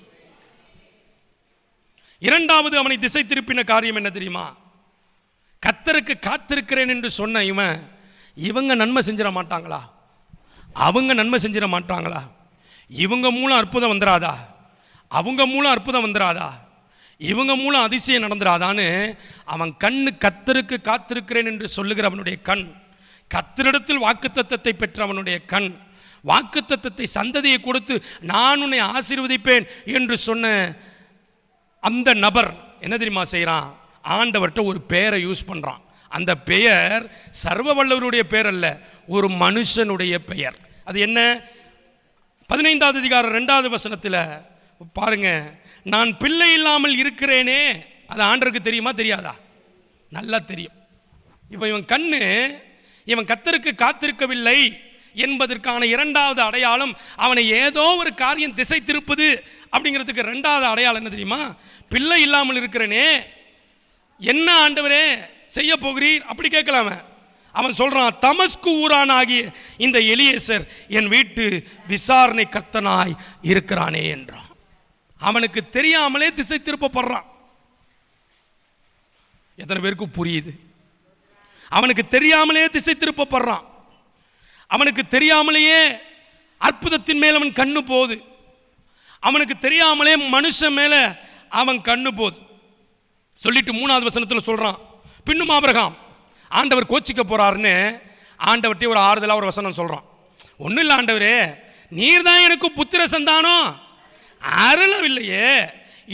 2வது அவனை திசை திருப்பின காரியம் என்ன தெரியுமா? கர்த்தருக்கு காத்திருக்கிறேன் என்று சொன்ன இவங்க நன்மை செஞ்சிட மாட்டாங்களா? அவங்க நன்மை செஞ்சிட மாட்டாங்களா? இவங்க மூலம் அற்புதம் வந்துடாதா? அவங்க மூலம் அற்புதம் வந்துடாதா? இவங்க மூலம் அதிசயம் நடந்துடாதான்னு அவன் கண்ணு கர்த்தருக்கு காத்திருக்கிறேன் என்று சொல்லுகிற அவனுடைய கண், கர்த்தரிடத்தில் வாக்குத்தத்தத்தை பெற்ற அவனுடைய கண், வாக்குத்தத்தத்தை சந்ததியை கொடுத்து நான் உன்னை ஆசீர்வதிப்பேன் என்று சொன்ன அந்த நபர் என்ன தெரியுமா செய்கிறான்? ஆண்டவர்கிட்ட ஒரு பெயரை யூஸ் பண்ணுறான். அந்த பெயர் சர்வ வல்லவருடைய பெயர் அல்ல, ஒரு மனுஷனுடைய பெயர். அது என்ன? 15வது அதிகாரம் 2வது வசனத்தில் பாருங்க. நான் பிள்ளை இல்லாமல் இருக்கிறேனே, அது ஆண்டவருக்கு தெரியுமா தெரியாதா? நல்லா தெரியும். இப்போ இவன் கர்த்தருக்கு காத்திருக்கவில்லை என்பதற்கான 2வது அடையாளம், அவனை ஏதோ ஒரு காரியம் திசை திருப்புது அப்படிங்கிறதுக்கு 2வது அடையாளம் என்ன தெரியுமா? பிள்ளை இல்லாமல் இருக்கிறேனே, என்ன ஆண்டவரே செய்ய போகிறீர் அப்படி கேட்கலாம. அவன் சொல்றான், தமஸ்கு ஊரான் ஆகிய இந்த எலியேசர் என் வீட்டு விசாரணை கர்த்தனாய் இருக்கிறானே என்றான். அவனுக்கு தெரியாமலே திசை திருப்பப்படுறான். எத்தனை பேருக்கு புரியுது? அவனுக்கு தெரியாமலே திசை திருப்பப்படுறான். அவனுக்கு தெரியாமலேயே அற்புதத்தின் மேல் அவன் கண்ணு போகுது. அவனுக்கு தெரியாமலே மனுஷன் மேல அவன் கண்ணு போகுது. சொல்லிட்டு 3வது வசனத்தில் சொல்றான், பின்னும் ஆபிரகாம் ஆண்டவர் கோச்சிக்க போறாருன்னு ஆண்டவர்கிட்ட ஒரு ஆறுதலாக ஒரு வசனம் சொல்றான். ஒன்றும் இல்லை ஆண்டவரே, நீர் தான் எனக்கு புத்திர சந்தானம் அருளவில்லையே,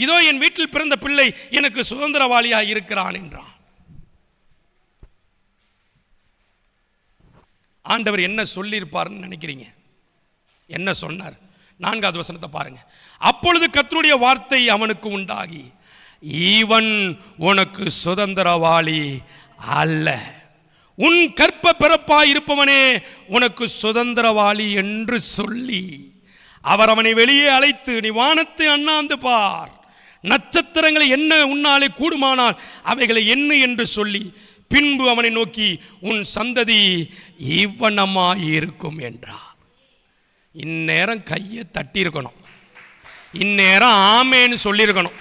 இதோ என் வீட்டில் பிறந்த பிள்ளை எனக்கு சுதந்திரவாளியாக இருக்கிறான் என்றான். ஆண்டவர் என்ன சொல்லியிருப்பார்னு நினைக்கிறீங்க? என்ன சொன்னார்? 4வது வசனத்தை பாருங்க. அப்பொழுது கர்த்தருடைய வார்த்தை அவனுக்கு உண்டாகி, இவன் உனக்கு சுதந்திரவாளி அல்ல, உன் கற்ப பிறப்பாய் இருப்பவனே உனக்கு சுதந்திரவாளி என்று சொல்லி அவர் அவனை வெளியே அழைத்து, நீ வானத்தை அண்ணாந்து பார், நட்சத்திரங்களை என்ன உன்னாலே கூடுமானால் அவைகளை என்ன என்று சொல்லி பின்பு அவனை நோக்கி, உன் சந்ததி இவ்வனமாயிருக்கும் என்றார். இந்நேரம் கையை தட்டி இருக்கணும், இந்நேரம் ஆமேன்னு சொல்லியிருக்கணும்,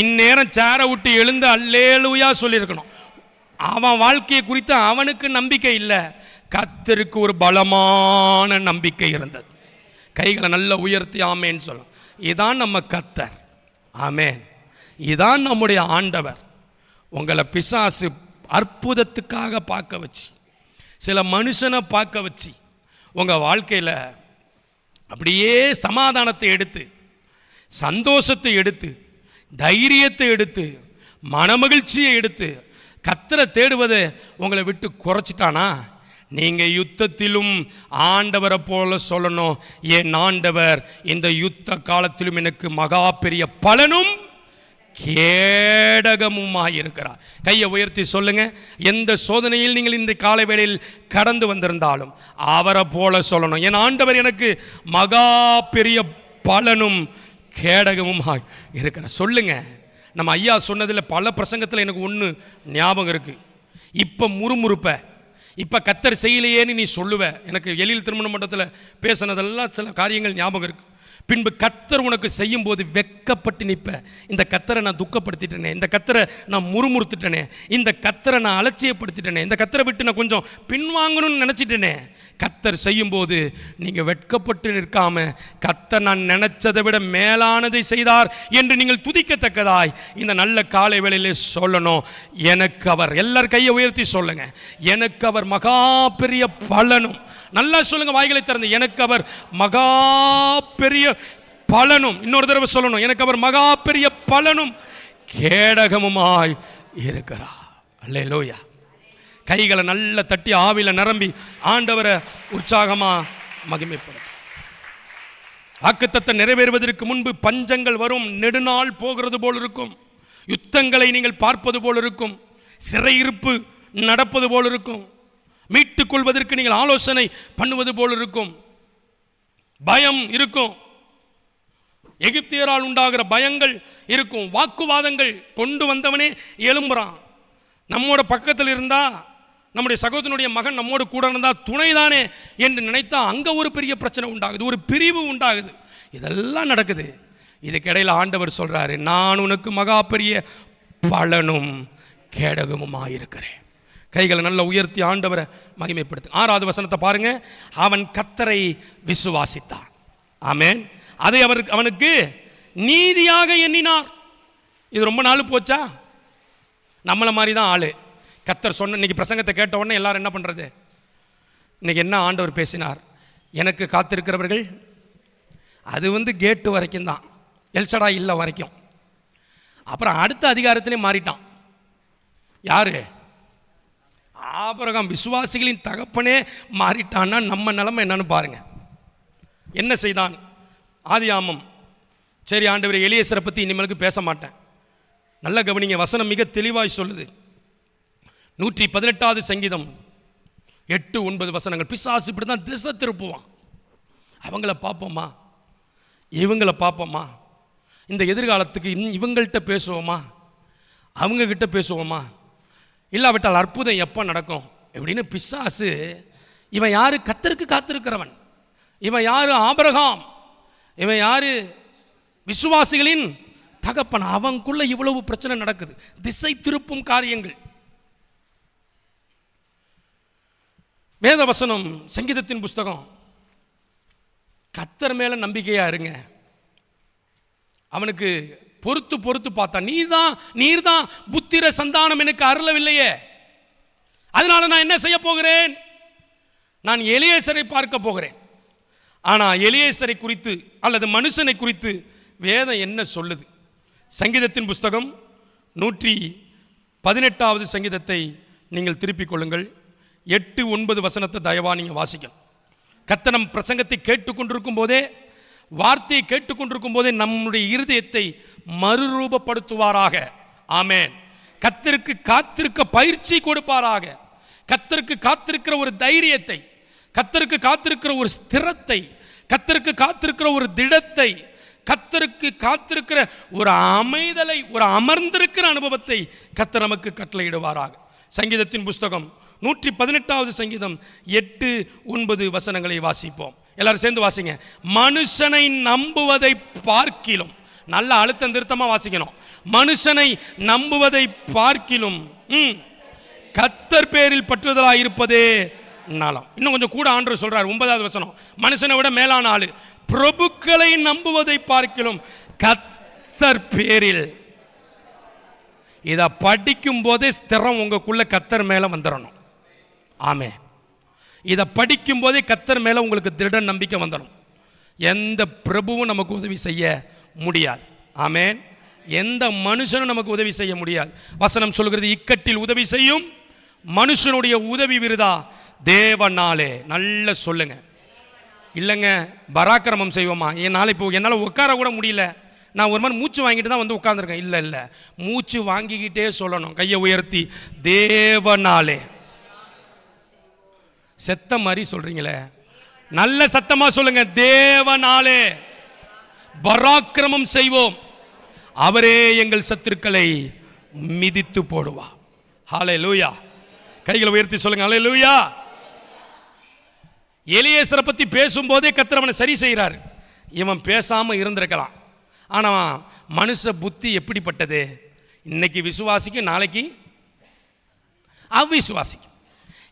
இந்நேரம் சேரை விட்டு எழுந்து அல்லேலூயா சொல்லியிருக்கணும். அவன் வாழ்க்கையை குறித்து அவனுக்கு நம்பிக்கை இல்லை, கர்த்தருக்கு ஒரு பலமான நம்பிக்கை இருந்தது. கைகளை நல்லா உயர்த்தி ஆமேன்னு சொல்லும். இதான் நம்ம கர்த்தர். ஆமேன். இதான் நம்முடைய ஆண்டவர். உங்களை பிசாசு அற்புதத்துக்காக பார்க்க வச்சு, சில மனுஷனை பார்க்க வச்சு, உங்கள் வாழ்க்கையில் அப்படியே சமாதானத்தை எடுத்து, சந்தோஷத்தை எடுத்து, தைரியத்தை எடுத்து, மனமகிழ்ச்சியை எடுத்து கர்த்தரை தேடுவதை உங்களை விட்டு குறைச்சிட்டானா, நீங்கள் யுத்தத்திலும் ஆண்டவரை போல சொல்லணும், என் ஆண்டவர் இந்த யுத்த காலத்திலும் எனக்கு மகா பெரிய பலனும் கேடகமுமாயிருக்கிறார். கையை உயர்த்தி சொல்லுங்க. எந்த சோதனையில் நீங்கள் இந்த காலை வேளையில் கடந்து வந்திருந்தாலும் அவரை போல சொல்லணும், என் ஆண்டவர் எனக்கு மகா பெரிய பலனும் கேடகமும் இருக்கிறார். சொல்லுங்க. நம்ம ஐயா சொன்னதில் பல பிரசங்கத்தில் எனக்கு ஒன்று ஞாபகம் இருக்குது. இப்போ முறுமுறுப்பை, இப்போ கத்தர் செய்யலையேன்னு நீ சொல்லுவ. எனக்கு எழில் திருமண மண்டபத்தில் பேசினதெல்லாம் சில காரியங்கள் ஞாபகம் இருக்கு. பின்பு கத்தர் உனக்கு செய்யும் போது வெட்கப்பட்டு நிற்ப. இந்த கத்தரை நான் துக்கப்படுத்திட்டேனே, இந்த கத்தரை நான் முறுமுறுத்துட்டேனே, இந்த கத்தரை நான் அலட்சியப்படுத்திட்டேனே, இந்த கத்தரை விட்டு நான் கொஞ்சம் பின்வாங்கணும்னு நினச்சிட்டேனே. கத்தர் செய்யும் போது நீங்கள் வெட்கப்பட்டு நிற்காம, கத்தர் நான் நினைச்சதை விட மேலானதை செய்தார் என்று நீங்கள் துதிக்கத்தக்கதாய் இந்த நல்ல காலை வேளையிலே சொல்லணும். எனக்கு அவர், எல்லார் கையை உயர்த்தி சொல்லுங்க, எனக்கு அவர் மகா பெரிய பலனும். நல்லா சொல்லுங்க, வாய்களை திறந்து, எனக்கு அவர் மகா பெரிய பலனும். இன்னொரு தடவை சொல்லணும், எனக்கு அவர் மகா பெரிய பலனும் கேடகமுமாய் இருக்கிறார். அல்லேலூயா. கைகளை நல்ல தட்டி ஆவில நிரம்பி ஆண்டவரை உற்சாகமா மகிமைப்படும். வாக்குத்தத்தம் நிறைவேறுவதற்கு முன்பு பஞ்சங்கள் வரும், நெடுநாள் போகிறது போல் இருக்கும், யுத்தங்களை நீங்கள் பார்ப்பது போல் இருக்கும், சிறையிருப்பு நடப்பது போல் இருக்கும், மீட்டுக் கொள்வதற்கு நீங்கள் ஆலோசனை பண்ணுவது போல் இருக்கும், பயம் இருக்கும், எகிப்தியரால் உண்டாகிற பயங்கள் இருக்கும், வாக்குவாதங்கள். கொண்டு வந்தவனே எழும்புறான். நம்மோட பக்கத்தில் இருந்தா, நம்முடைய சகோதரனுடைய மகன் நம்மோடு கூட இருந்தால் துணைதானே என்று நினைத்தா அங்கே ஒரு பெரிய பிரச்சனை உண்டாகுது, ஒரு பிரிவு உண்டாகுது. இதெல்லாம் நடக்குது. இதுக்கிடையில் ஆண்டவர் சொல்றாரு, நான் உனக்கு மகா பெரிய பலனும் கேடகமுமாயிருக்கிறேன். கைகளை நல்லா உயர்த்தி ஆண்டவரை மகிமைப்படுத்து. 6வது வசனத்தை பாருங்க. அவன் கர்த்தரை விசுவாசித்தான். ஆமென். அதை அவனுக்கு நீதியாக எண்ணினார். இது ரொம்ப நாள் போச்சா? நம்மளை மாதிரி தான் ஆளு. கர்த்தர் சொன்ன இன்னைக்கு பிரசங்கத்தை கேட்ட உடனே எல்லாரும் என்ன பண்ணுறது? இன்னைக்கு என்ன ஆண்டவர் பேசினார்? எனக்கு காத்திருக்கிறவர்கள், அது கேட்டு வரைக்கும் தான், எல்சடா இல்லை வரைக்கும். அப்புறம் அடுத்த அதிகாரத்திலே மாறிட்டான். யாரு? ஆபிரகாம். விசுவாசிகளின் தகப்பனே மாறிட்டான்னா நம்ம நிலைமை என்னன்னு பாருங்க. என்ன செய்தான்? ஆதியாமம். சரி ஆண்டவர், எலியேசரை பற்றி இனிமேலுக்கு பேச மாட்டேன். நல்ல கவனிங்க, வசனம் மிக தெளிவாய் சொல்லுது. 118வது சங்கீதம் 8-9 வசனங்கள். பிசாசு இப்படி தான் திசை திருப்புவான். அவங்கள பார்ப்போமா, இவங்கள பார்ப்போமா, இந்த எதிர்காலத்துக்கு இவங்கள்ட்ட பேசுவோமா, அவங்கக்கிட்ட பேசுவோமா, இல்லாவிட்டால் அற்புதம் எப்போ நடக்கும் எப்படின்னு பிசாசு. இவன் யாரு? கர்த்தருக்கு காத்திருக்கிறவன். இவன் யாரு? ஆபிரகாம். இவன் யாரு? விசுவாசிகளின் தகப்பன். அவனுக்குள்ள இவ்வளவு பிரச்சனை நடக்குது, திசை திருப்பும் காரியங்கள். வேத வசனம், சங்கீதத்தின் புஸ்தகம், கர்த்தர் மேல நம்பிக்கையா இருங்க. அவனுக்கு பொறுத்து பொறுத்து பார்த்தா, நீர்தான் புத்திர சந்தானம் எனக்கு அருளவில்லையே, அதனால நான் என்ன செய்ய போகிறேன்? நான் எலியேசரை பார்க்க போகிறேன். ஆனால் எலியேசரை குறித்து அல்லது மனுஷனை குறித்து வேதம் என்ன சொல்லுது? சங்கீதத்தின் புஸ்தகம் 118வது சங்கீதத்தை நீங்கள் திருப்பிக் கொள்ளுங்கள். 8-9 வசனத்தை தயவா நீங்கள் வாசிக்கணும். கர்த்தர் பிரசங்கத்தை கேட்டுக்கொண்டிருக்கும் போதே, வார்த்தையை கேட்டுக்கொண்டிருக்கும் போதே நம்முடைய இருதயத்தை மறுரூபப்படுத்துவாராக. ஆமென். கர்த்தருக்கு காத்திருக்க பயிற்சி கொடுப்பாராக. கர்த்தருக்கு காத்திருக்கிற ஒரு தைரியத்தை, கர்த்தருக்கு காத்திருக்கிற ஒரு ஸ்திரத்தை, கர்த்தருக்கு காத்திருக்கிற ஒரு திடத்தை, கர்த்தருக்கு காத்திருக்கிற ஒரு அமைதலை, ஒரு அமர்ந்திருக்கிற அனுபவத்தை கர்த்தர் நமக்கு கட்டளையிடுவாராக. சங்கீதத்தின் புஸ்தகம் 118வது சங்கீதம் 8-9 வசனங்களை வாசிப்போம். எல்லாரும் சேர்ந்து வாசிங்க. மனுஷனை நம்புவதை பார்க்கிலும், நல்ல அழுத்தம் திருத்தமா வாசிக்கணும். மனுஷனை நம்புவதை பார்க்கிலும் கர்த்தர் பேரில் பற்றுதலாக இருப்பதே நலம். இன்னும் கொஞ்சம் கூட ஆண்டவர் சொல்றார். 9வது வசனம், மனுஷனை விட மேலான ஆளு. பிரபுக்களை நம்புவதை பார்க்கிலும் கர்த்தர் பேரில். இதை படிக்கும் போதே ஸ்திரம் உங்களுக்குள்ள கர்த்தர் மேல வந்துடணும். ஆமே. இதை படிக்கும் போதே கர்த்தர் மேல உங்களுக்கு திருட நம்பிக்கை வந்துடும். எந்த பிரபுவும் நமக்கு உதவி செய்ய முடியாது. ஆமேன். எந்த மனுஷனும் நமக்கு உதவி செய்ய முடியாது. வசனம் சொல்கிறது, இக்கட்டில் உதவி செய்யும் மனுஷனுடைய உதவி விருதா, தேவனாலே. நல்ல சொல்லுங்க. இல்லைங்க பராக்கிரமம் செய்வோமா? என்னால் உட்கார கூட முடியல, நான் ஒரு மாதிரி மூச்சு வாங்கிட்டு தான் உட்கார்ந்துருக்கேன். இல்லை, மூச்சு வாங்கிக்கிட்டே சொல்லணும், கையை உயர்த்தி, தேவனாலே. செத்த மாதிரி சொல்றீங்களே, நல்ல சத்தமா சொல்லுங்க, தேவனாலே பராக்கிரமம் செய்வோம், அவரே எங்கள் சத்துருக்களை மிதித்து போடுவா. ஹல்லேலூயா. கைகளை உயர்த்தி சொல்லுங்க அல்லேலூயா. எலியேசரை பற்றி பேசும்போதே கர்த்தர் அவனை சரி செய்கிறார். இவன் பேசாமல் இருந்திருக்கலாம். ஆனால் மனுஷ புத்தி எப்படிப்பட்டது? இன்னைக்கு விசுவாசிக்கும், நாளைக்கு அவ்விசுவாசிக்கும்.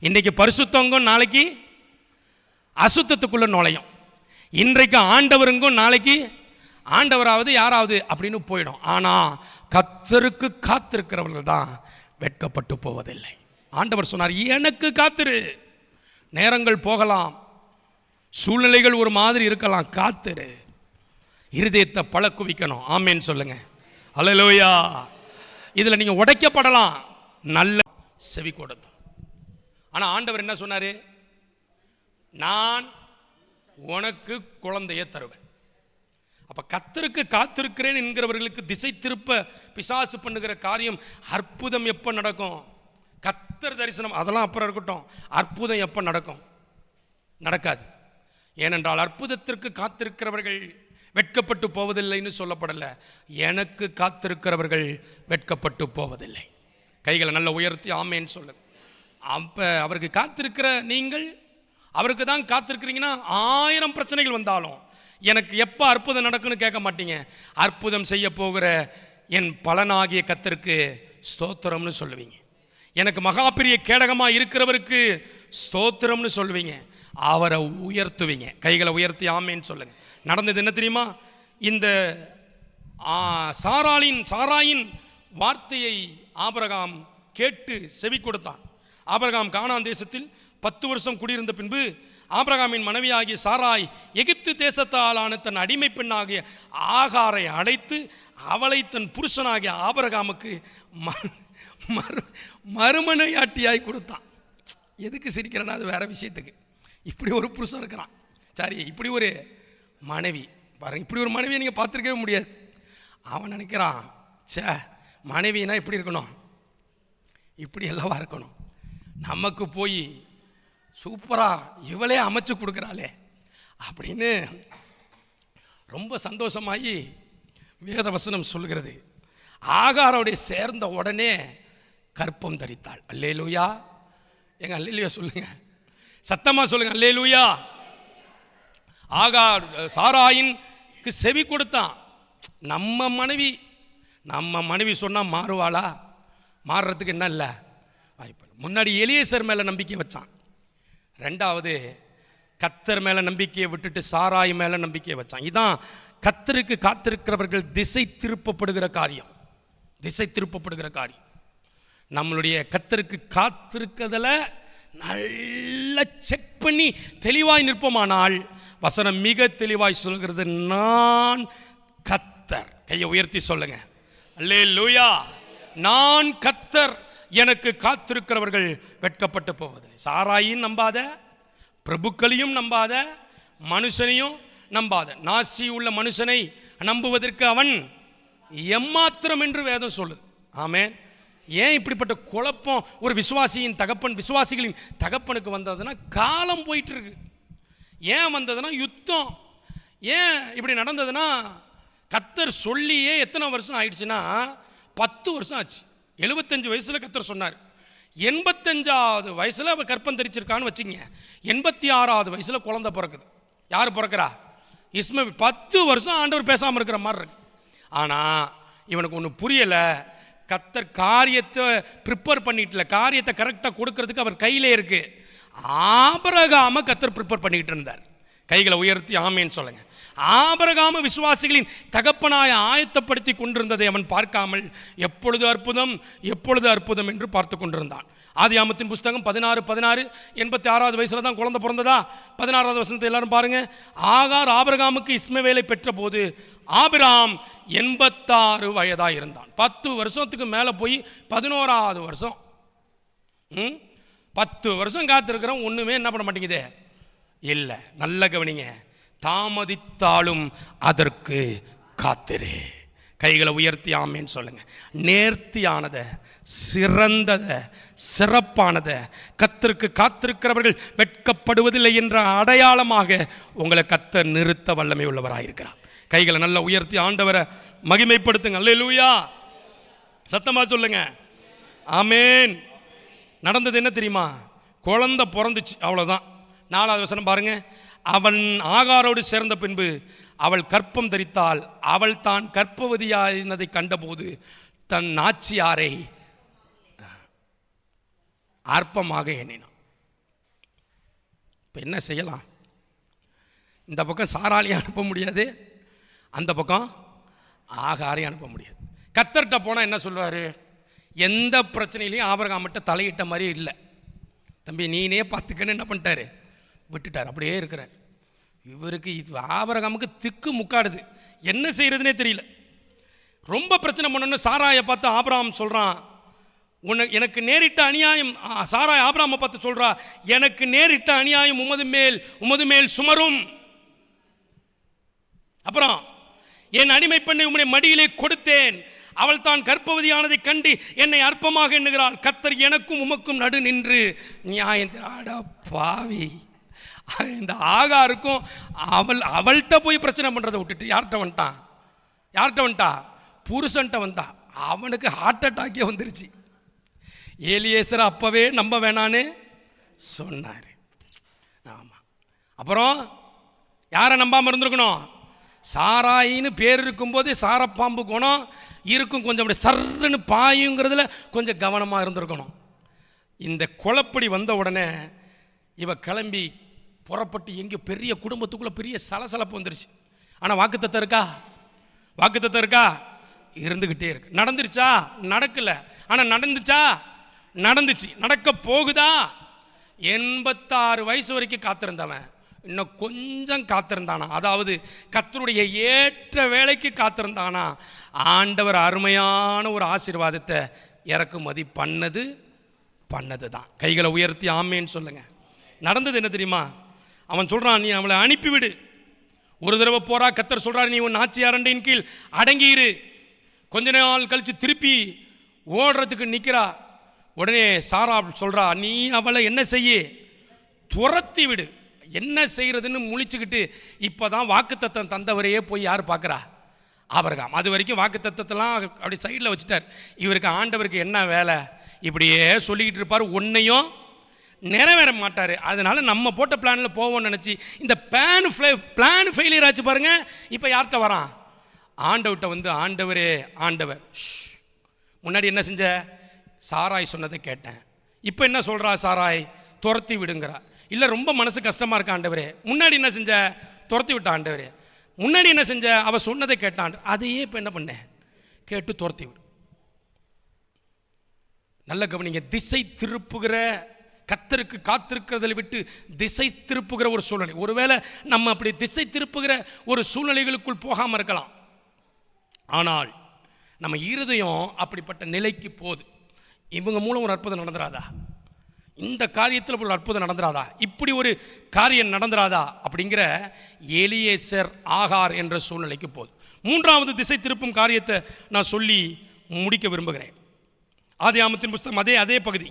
இன்றைக்கு பரிசுத்தவங்கும், நாளைக்கு அசுத்தத்துக்குள்ள நுழையும். இன்றைக்கு ஆண்டவருங்கும், நாளைக்கு ஆண்டவராவது யாராவது அப்படின்னு போயிடும். ஆனால் கர்த்தருக்கு காத்திருக்கிறவர்கள் தான் வெட்கப்பட்டு போவதில்லை. ஆண்டவர் சொன்னார், எனக்கு காத்திரு. நேரங்கள் போகலாம், சூழ்நிலைகள் ஒரு மாதிரி இருக்கலாம், காத்திரு. இருதயத்தை பழக்குவிக்கணும். ஆமேன்னு சொல்லுங்க அல்லேலூயா. இதில் நீங்கள் உடைக்கப்படலாம், நல்ல செவி கொடுத்தோம். ஆனால் ஆண்டவர் என்ன சொன்னார்? நான் உனக்கு குழந்தையை தருவேன். அப்போ கர்த்தருக்கு காத்திருக்கிறேன் என்கிறவர்களுக்கு திசை திருப்ப பிசாசு பண்ணுகிற காரியம், அற்புதம் எப்போ நடக்கும்? கர்த்தர் தரிசனம் அதெல்லாம் அப்புறம் இருக்கட்டும், அற்புதம் எப்போ நடக்கும்? நடக்காது. ஏனென்றால் அற்புதத்திற்கு காத்திருக்கிறவர்கள் வெட்கப்பட்டு போவதில்லைன்னு சொல்லப்படலை. எனக்கு காத்திருக்கிறவர்கள் வெட்கப்பட்டு போவதில்லை. கைகளை நல்ல உயர்த்தி ஆமேன்னு சொல்லுங்க. அப்போ அவருக்கு காத்திருக்கிற நீங்கள், அவருக்கு தான் காத்திருக்கிறீங்கன்னா 1000 பிரச்சனைகள் வந்தாலும் எனக்கு எப்போ அற்புதம் நடக்குன்னு கேட்க மாட்டீங்க. அற்புதம் செய்ய போகிற என் பலனாகிய கர்த்தருக்கு ஸ்தோத்திரம்னு சொல்லுவீங்க. எனக்கு மகாபிரிய கேடகமாக இருக்கிறவருக்கு ஸ்தோத்திரம்னு சொல்லுவீங்க. அவரை உயர்த்துவீங்க. கைகளை உயர்த்தி ஆமேன்னு சொல்லுங்க. நடந்தது என்ன தெரியுமா? இந்த சாராயின் வார்த்தையை ஆபிரகாம் கேட்டு செவி கொடுத்தான். ஆபிரகாம் கானான் தேசத்தில் 10 வருஷம் குடியிருந்த பின்பு ஆபிரகாமின் மனைவியாகிய சாராய் எகிப்து தேசத்தாலான தன் அடிமை பெண்ணாகிய ஆகாரை அழைத்து அவளை தன் புருஷனாகிய ஆபிரகாமுக்கு மறுமனையாட்டியாய் கொடுத்தான். எதுக்கு சிரிக்கிறேன்னா அது வேற விஷயத்துக்கு. இப்படி ஒரு புருஷன் இருக்கிறான், சரி, இப்படி ஒரு மனைவி பாருங்க. இப்படி ஒரு மனைவியை நீங்கள் பார்த்துருக்கவே முடியாது. அவன் நினைக்கிறான், சே, மனைவினா இப்படி இருக்கணும், இப்படி எல்லாவா இருக்கணும், நமக்கு போய் சூப்பராக இவளே அமைச்சு கொடுக்குறாளே அப்படின்னு ரொம்ப சந்தோஷமாகி வேதவசனம் சொல்கிறது. ஆகாரோடைய சேர்ந்த உடனே கற்பம் தரித்தாள். அல்லேலூயா. எங்க அல்லேலூயா சொல்லுங்க, சத்தமாக சொல்லுங்க அல்லேலூயா. ஆகார் சாராயின்க்கு செவி கொடுத்தான். நம்ம மனைவி சொன்னால் மாறுவாளா? மாறுறதுக்கு என்ன இல்லை வாய்ப்பு. முன்னாடி எலியேசர் மேலே நம்பிக்கை வச்சான். ரெண்டாவது கர்த்தர் மேலே நம்பிக்கையை விட்டுட்டு சாராய் மேலே நம்பிக்கையை வச்சான். இதான் கர்த்தருக்கு காத்திருக்கிறவர்கள் திசை திருப்பப்படுகிற காரியம். திசை திருப்பப்படுகிற காரியம். நம்மளுடைய கர்த்தருக்கு காத்திருக்கிறதுல நல்ல செக் பண்ணி தெளிவாய் நிற்போமானால் வசனம் மிக தெளிவாய் சொல்கிறது, நான் கர்த்தர். கையை உயர்த்தி சொல்லுங்க அல்லேலூயா. நான் கர்த்தர், எனக்கு காத்திருக்கிறவர்கள் வெட்கப்பட்டு போவதில்லை. சாராயின் நம்பாத, பிரபுக்களையும் நம்பாத, மனுஷனையும் நம்பாத. நாசி உள்ள மனுஷனை நம்புவதற்கு அவன் எம்மாத்திரம் என்று வேதம் சொல்லுது. ஆமென். ஏன் இப்படிப்பட்ட குழப்பம் ஒரு விசுவாசிகளின் தகப்பனுக்கு வந்ததுன்னா, காலம் போயிட்டு இருக்கு. ஏன் வந்ததுன்னா யுத்தம். ஏன் இப்படி நடந்ததுன்னா, கர்த்தர் சொல்லியே எத்தனை வருஷம் ஆயிடுச்சுன்னா 10 வருஷம் ஆச்சு. 75 வயசுல கர்த்தர் சொன்னார். 85வது வயசுல அவ கற்பம் தரிச்சிருக்கான்னு வச்சுங்க. 86வது வயசுல குழந்தை பிறக்குது. யார் பிறக்கிறா? இஸ்மவேல். 10 வருஷம் ஆண்டவர் பேசாமல் இருக்கிற மாதிரி இருக்கு. ஆனால் இவனுக்கு ஒன்று புரியலை. கர்த்தர் காரியத்தை ப்ரிப்பேர் பண்ணிட்டு, காரியத்தை கரெக்டாக கொடுக்கறதுக்கு அவர் கையிலே இருக்கு. ஆபிரகாம கர்த்தர் ப்ரிப்பேர் பண்ணிக்கிட்டு இருந்தார். கைகளை உயர்த்தி ஆமேன்னு சொல்லுங்க. ஆபிரகாம விசுவாசிகளின் தகப்பனாய ஆயத்தப்படுத்தி கொண்டிருந்ததை அவன் பார்க்காமல் எப்பொழுது அற்புதம் என்று பார்த்து கொண்டிருந்தான். ஆதியாமத்தின் புஸ்தகம் 16:16 86வது வயசுல தான் குழந்தை பிறந்ததா? 16வது வசனத்தை எல்லாரும் பாருங்க. ஆகார் ஆபிரகாமுக்கு இஸ்மவேலை பெற்ற போது ஆபிராம் 86 வயதா இருந்தான். 10 வருஷத்துக்கு மேலே போய் 11வது வருஷம் 10 வருஷம் காத்திருக்கிறோம், ஒன்றுமே என்ன பண்ண மாட்டேங்குதே இல்லை. நல்ல கவனிங்க. தாமதித்தாலும் அதற்கு காத்திரு. கைகளை உயர்த்தி ஆமேன்னு சொல்லுங்க. நேர்த்தியானத, சிறந்தத, சிறப்பானத கர்த்தருக்கு காத்திருக்கிறவர்கள் வெட்கப்படுவதில்லை என்ற அடையாளமாக உங்களை கர்த்தர் நிறுத்த வல்லமை உள்ளவராயிருக்கிறார். கைகளை நல்லா உயர்த்தி ஆண்டவரை மகிமைப்படுத்துங்க. அல்லேலூயா. சத்தமா சொல்லுங்க ஆமேன். நடந்தது என்ன தெரியுமா? குழந்தை பிறந்துச்சு, அவ்வளோதான். 4வது வசனம் பாருங்க. அவன் ஆகாரோடு சேர்ந்த பின்பு அவள் கற்பம் தரித்தாள். அவள் தான் கர்ப்பவதியானதை கண்டபோது தன் நாச்சியாரை அற்பமாக எண்ணினான். இப்போ என்ன செய்யலாம்? இந்த பக்கம் சாராளையும் அனுப்ப முடியாது, அந்த பக்கம் ஆகாரையும் அனுப்ப முடியாது. கர்த்தர்கிட்ட போனால் என்ன சொல்லுவார்? எந்த பிரச்சனையிலையும் ஆபிரகாம்கிட்ட தலையிட்ட மாதிரி இல்லை. தம்பி நீனே பார்த்துக்கன்னு என்ன பண்ணிட்டாரு? விட்டுட்டார், அப்படியே இருக்கிறார். இவருக்கு இது ஆபிரகாமுக்கு திக்கு முக்காடுது, என்ன செய்யறதுனே தெரியல. ரொம்ப பிரச்சனை பண்ணணும்னு சாராயை பார்த்து ஆபிரகாம் சொல்கிறான், எனக்கு நேரிட்ட அநியாயம். சாராய் ஆபிரகாமை பார்த்து சொல்கிறா, எனக்கு நேரிட்ட அநியாயம் உமது மேல் சுமரும். அப்புறம் என் அடிமை பெண்ணை உம்முடைய மடியிலே கொடுத்தேன், அவள் தான் கர்ப்பவதியானதை கண்டு என்னை அற்பமாக எண்ணுகிறாள். கர்த்தர் எனக்கும் உமக்கும் நடு நின்று நியாயத்திராடா பாவி. இந்த ஆகாருக்கும் அவள்கிட்ட போய் பிரச்சனை பண்ணுறதை விட்டுட்டு யார்கிட்ட வந்துட்டா? புருஷன்ட்ட வந்தா. அவனுக்கு ஹார்ட் அட்டாக்கே வந்துருச்சு. ஏலியேசரை அப்பவே நம்ப வேணான்னு சொன்னார். ஆமாம். அப்புறம் யாரை நம்பாமல் இருந்திருக்கணும்? சாராயின்னு பேர் இருக்கும்போது சாரப்பாம்பு குணம் இருக்கும், கொஞ்சம் அப்படி சர்ன்னு பாயுங்கிறதுல கொஞ்சம் கவனமாக இருந்திருக்கணும். இந்த குழப்படி வந்த உடனே இவ கிளம்பி புறப்பட்டு எங்கே பெரிய குடும்பத்துக்குள்ளே பெரிய சலசலப்பு வந்துருச்சு. ஆனால் வாக்குத்தத்தம் இருக்கா? இருந்துக்கிட்டே இருக்கு. நடந்துருச்சா? நடக்கலை. ஆனால் நடந்துச்சு. நடக்க போகுதா? 86 வயசு வரைக்கும் காத்திருந்தவன் இன்னும் கொஞ்சம் காத்திருந்தானா, அதாவது கர்த்தருடைய ஏற்ற வேலைக்கு காத்திருந்தானா, ஆண்டவர் அருமையான ஒரு ஆசீர்வாதத்தை இறக்குமதி பண்ணது தான். கைகளை உயர்த்தி ஆமேன்னு சொல்லுங்க. நடந்தது என்ன தெரியுமா? அவன் சொல்றான், நீ அவளை அனுப்பிவிடு. ஒரு தடவை போறா, கர்த்தர் சொல்றாரு, நீ உன் நாச்சியாரண்டையின் கீழ் அடங்கியிரு. கொஞ்ச நாள் கழிச்சு திருப்பி ஓடுறதுக்கு நிற்கிறா. உடனே சாரா சொல்றா, நீ அவளை என்ன செய்ய? துரத்தி விடு. என்ன செய்யறதுன்னு முழிச்சுக்கிட்டு இப்போதான் வாக்குத்தத்தம் தந்தவரையே போய் யார் பார்க்குறா? ஆபிரகாம். அது வரைக்கும் வாக்குத்தத்தத்தெல்லாம் அப்படி சைடில் வச்சுட்டார். இவருக்கு ஆண்டவருக்கு என்ன வேலை? இப்படியே சொல்லிக்கிட்டு இருப்பார், ஒன்றையும் நிறைவேற மாட்டார். அதனால நம்ம போட்ட பிளானில் போவோம்னு நினச்சி இந்த பிளான் ஃபெயிலியர் ஆச்சு பாருங்க. இப்போ யார்கிட்ட வரான்? ஆண்டவர்கிட்ட வந்து, ஆண்டவர் முன்னாடி என்ன செஞ்ச? சாராய் சொன்னதை கேட்டேன். இப்போ என்ன சொல்கிறா சாராய்? துரத்தி விடுங்கிறா. இல்லை ரொம்ப மனசு கஷ்டமாக இருக்க ஆண்டவரே. முன்னாடி என்ன செஞ்ச? துரத்தி விட்ட ஆண்டவரே. முன்னாடி என்ன செஞ்ச? அவள் சொன்னதை கேட்டான். அதையே இப்போ என்ன பண்ண? கேட்டு துரத்தி விடு. நல்ல கவனிங்க. திசை திருப்புகிற, கர்த்தருக்கு காத்திருக்கிறதை விட்டு திசை திருப்புகிற ஒரு சூழ்நிலை. ஒருவேளை நம்ம அப்படி திசை திருப்புகிற ஒரு சூழ்நிலைகளுக்குள் போகாமல் இருக்கலாம். ஆனால் நம்ம இருதயம் அப்படிப்பட்ட நிலைக்கு போகுது. இவங்க மூலம் ஒரு அற்புதம் நடந்துராதா? இந்த காரியத்தில் ஒரு அற்புதம் நடந்துராதா? இப்படி ஒரு காரியம் நடந்துராதா? அப்படிங்கிற எலியேசர் ஆகார் என்ற சூழ்நிலைக்கு போகுது. 3வது திசை திருப்பும் காரியத்தை நான் சொல்லி முடிக்க விரும்புகிறேன். ஆதியாகமத்தின் புஸ்தகம், அதே பகுதி.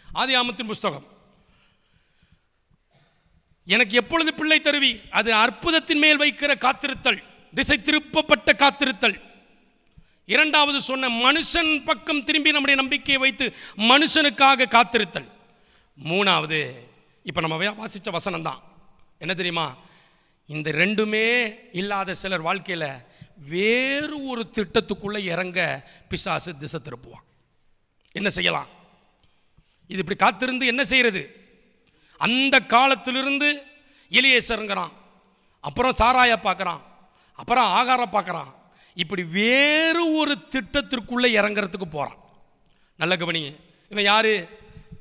ஆதியாகமத்தின் புஸ்தகம். எனக்கு எப்பொழுது பிள்ளை தருவி? அது அற்புதத்தின் மேல் வைக்கிற காத்திருத்தல், திசை திருப்பப்பட்ட காத்திருத்தல். 2வது சொன்ன மனுஷன் பக்கம் திரும்பி நம்முடைய நம்பிக்கையை வைத்து மனுஷனுக்காக காத்திருத்தல். 3வது இப்போ நம்ம வாசித்த வசனம் தான். என்ன தெரியுமா? இந்த ரெண்டுமே இல்லாத சிலர் வாழ்க்கையில் வேறு ஒரு திட்டத்துக்குள்ளே இறங்க பிசாசு திசை திருப்புவான். என்ன செய்யலாம்? இது இப்படி காத்திருந்து என்ன செய்யறது? அந்த காலத்திலிருந்து எலியேசருங்கிறான், அப்புறம் சாராயை பார்க்குறான், அப்புறம் ஆகாரை பார்க்குறான். இப்படி வேறு ஒரு திட்டத்திற்குள்ளே இறங்கிறதுக்கு போகிறான். நல்ல கவனிங்க. இவன் யாரு?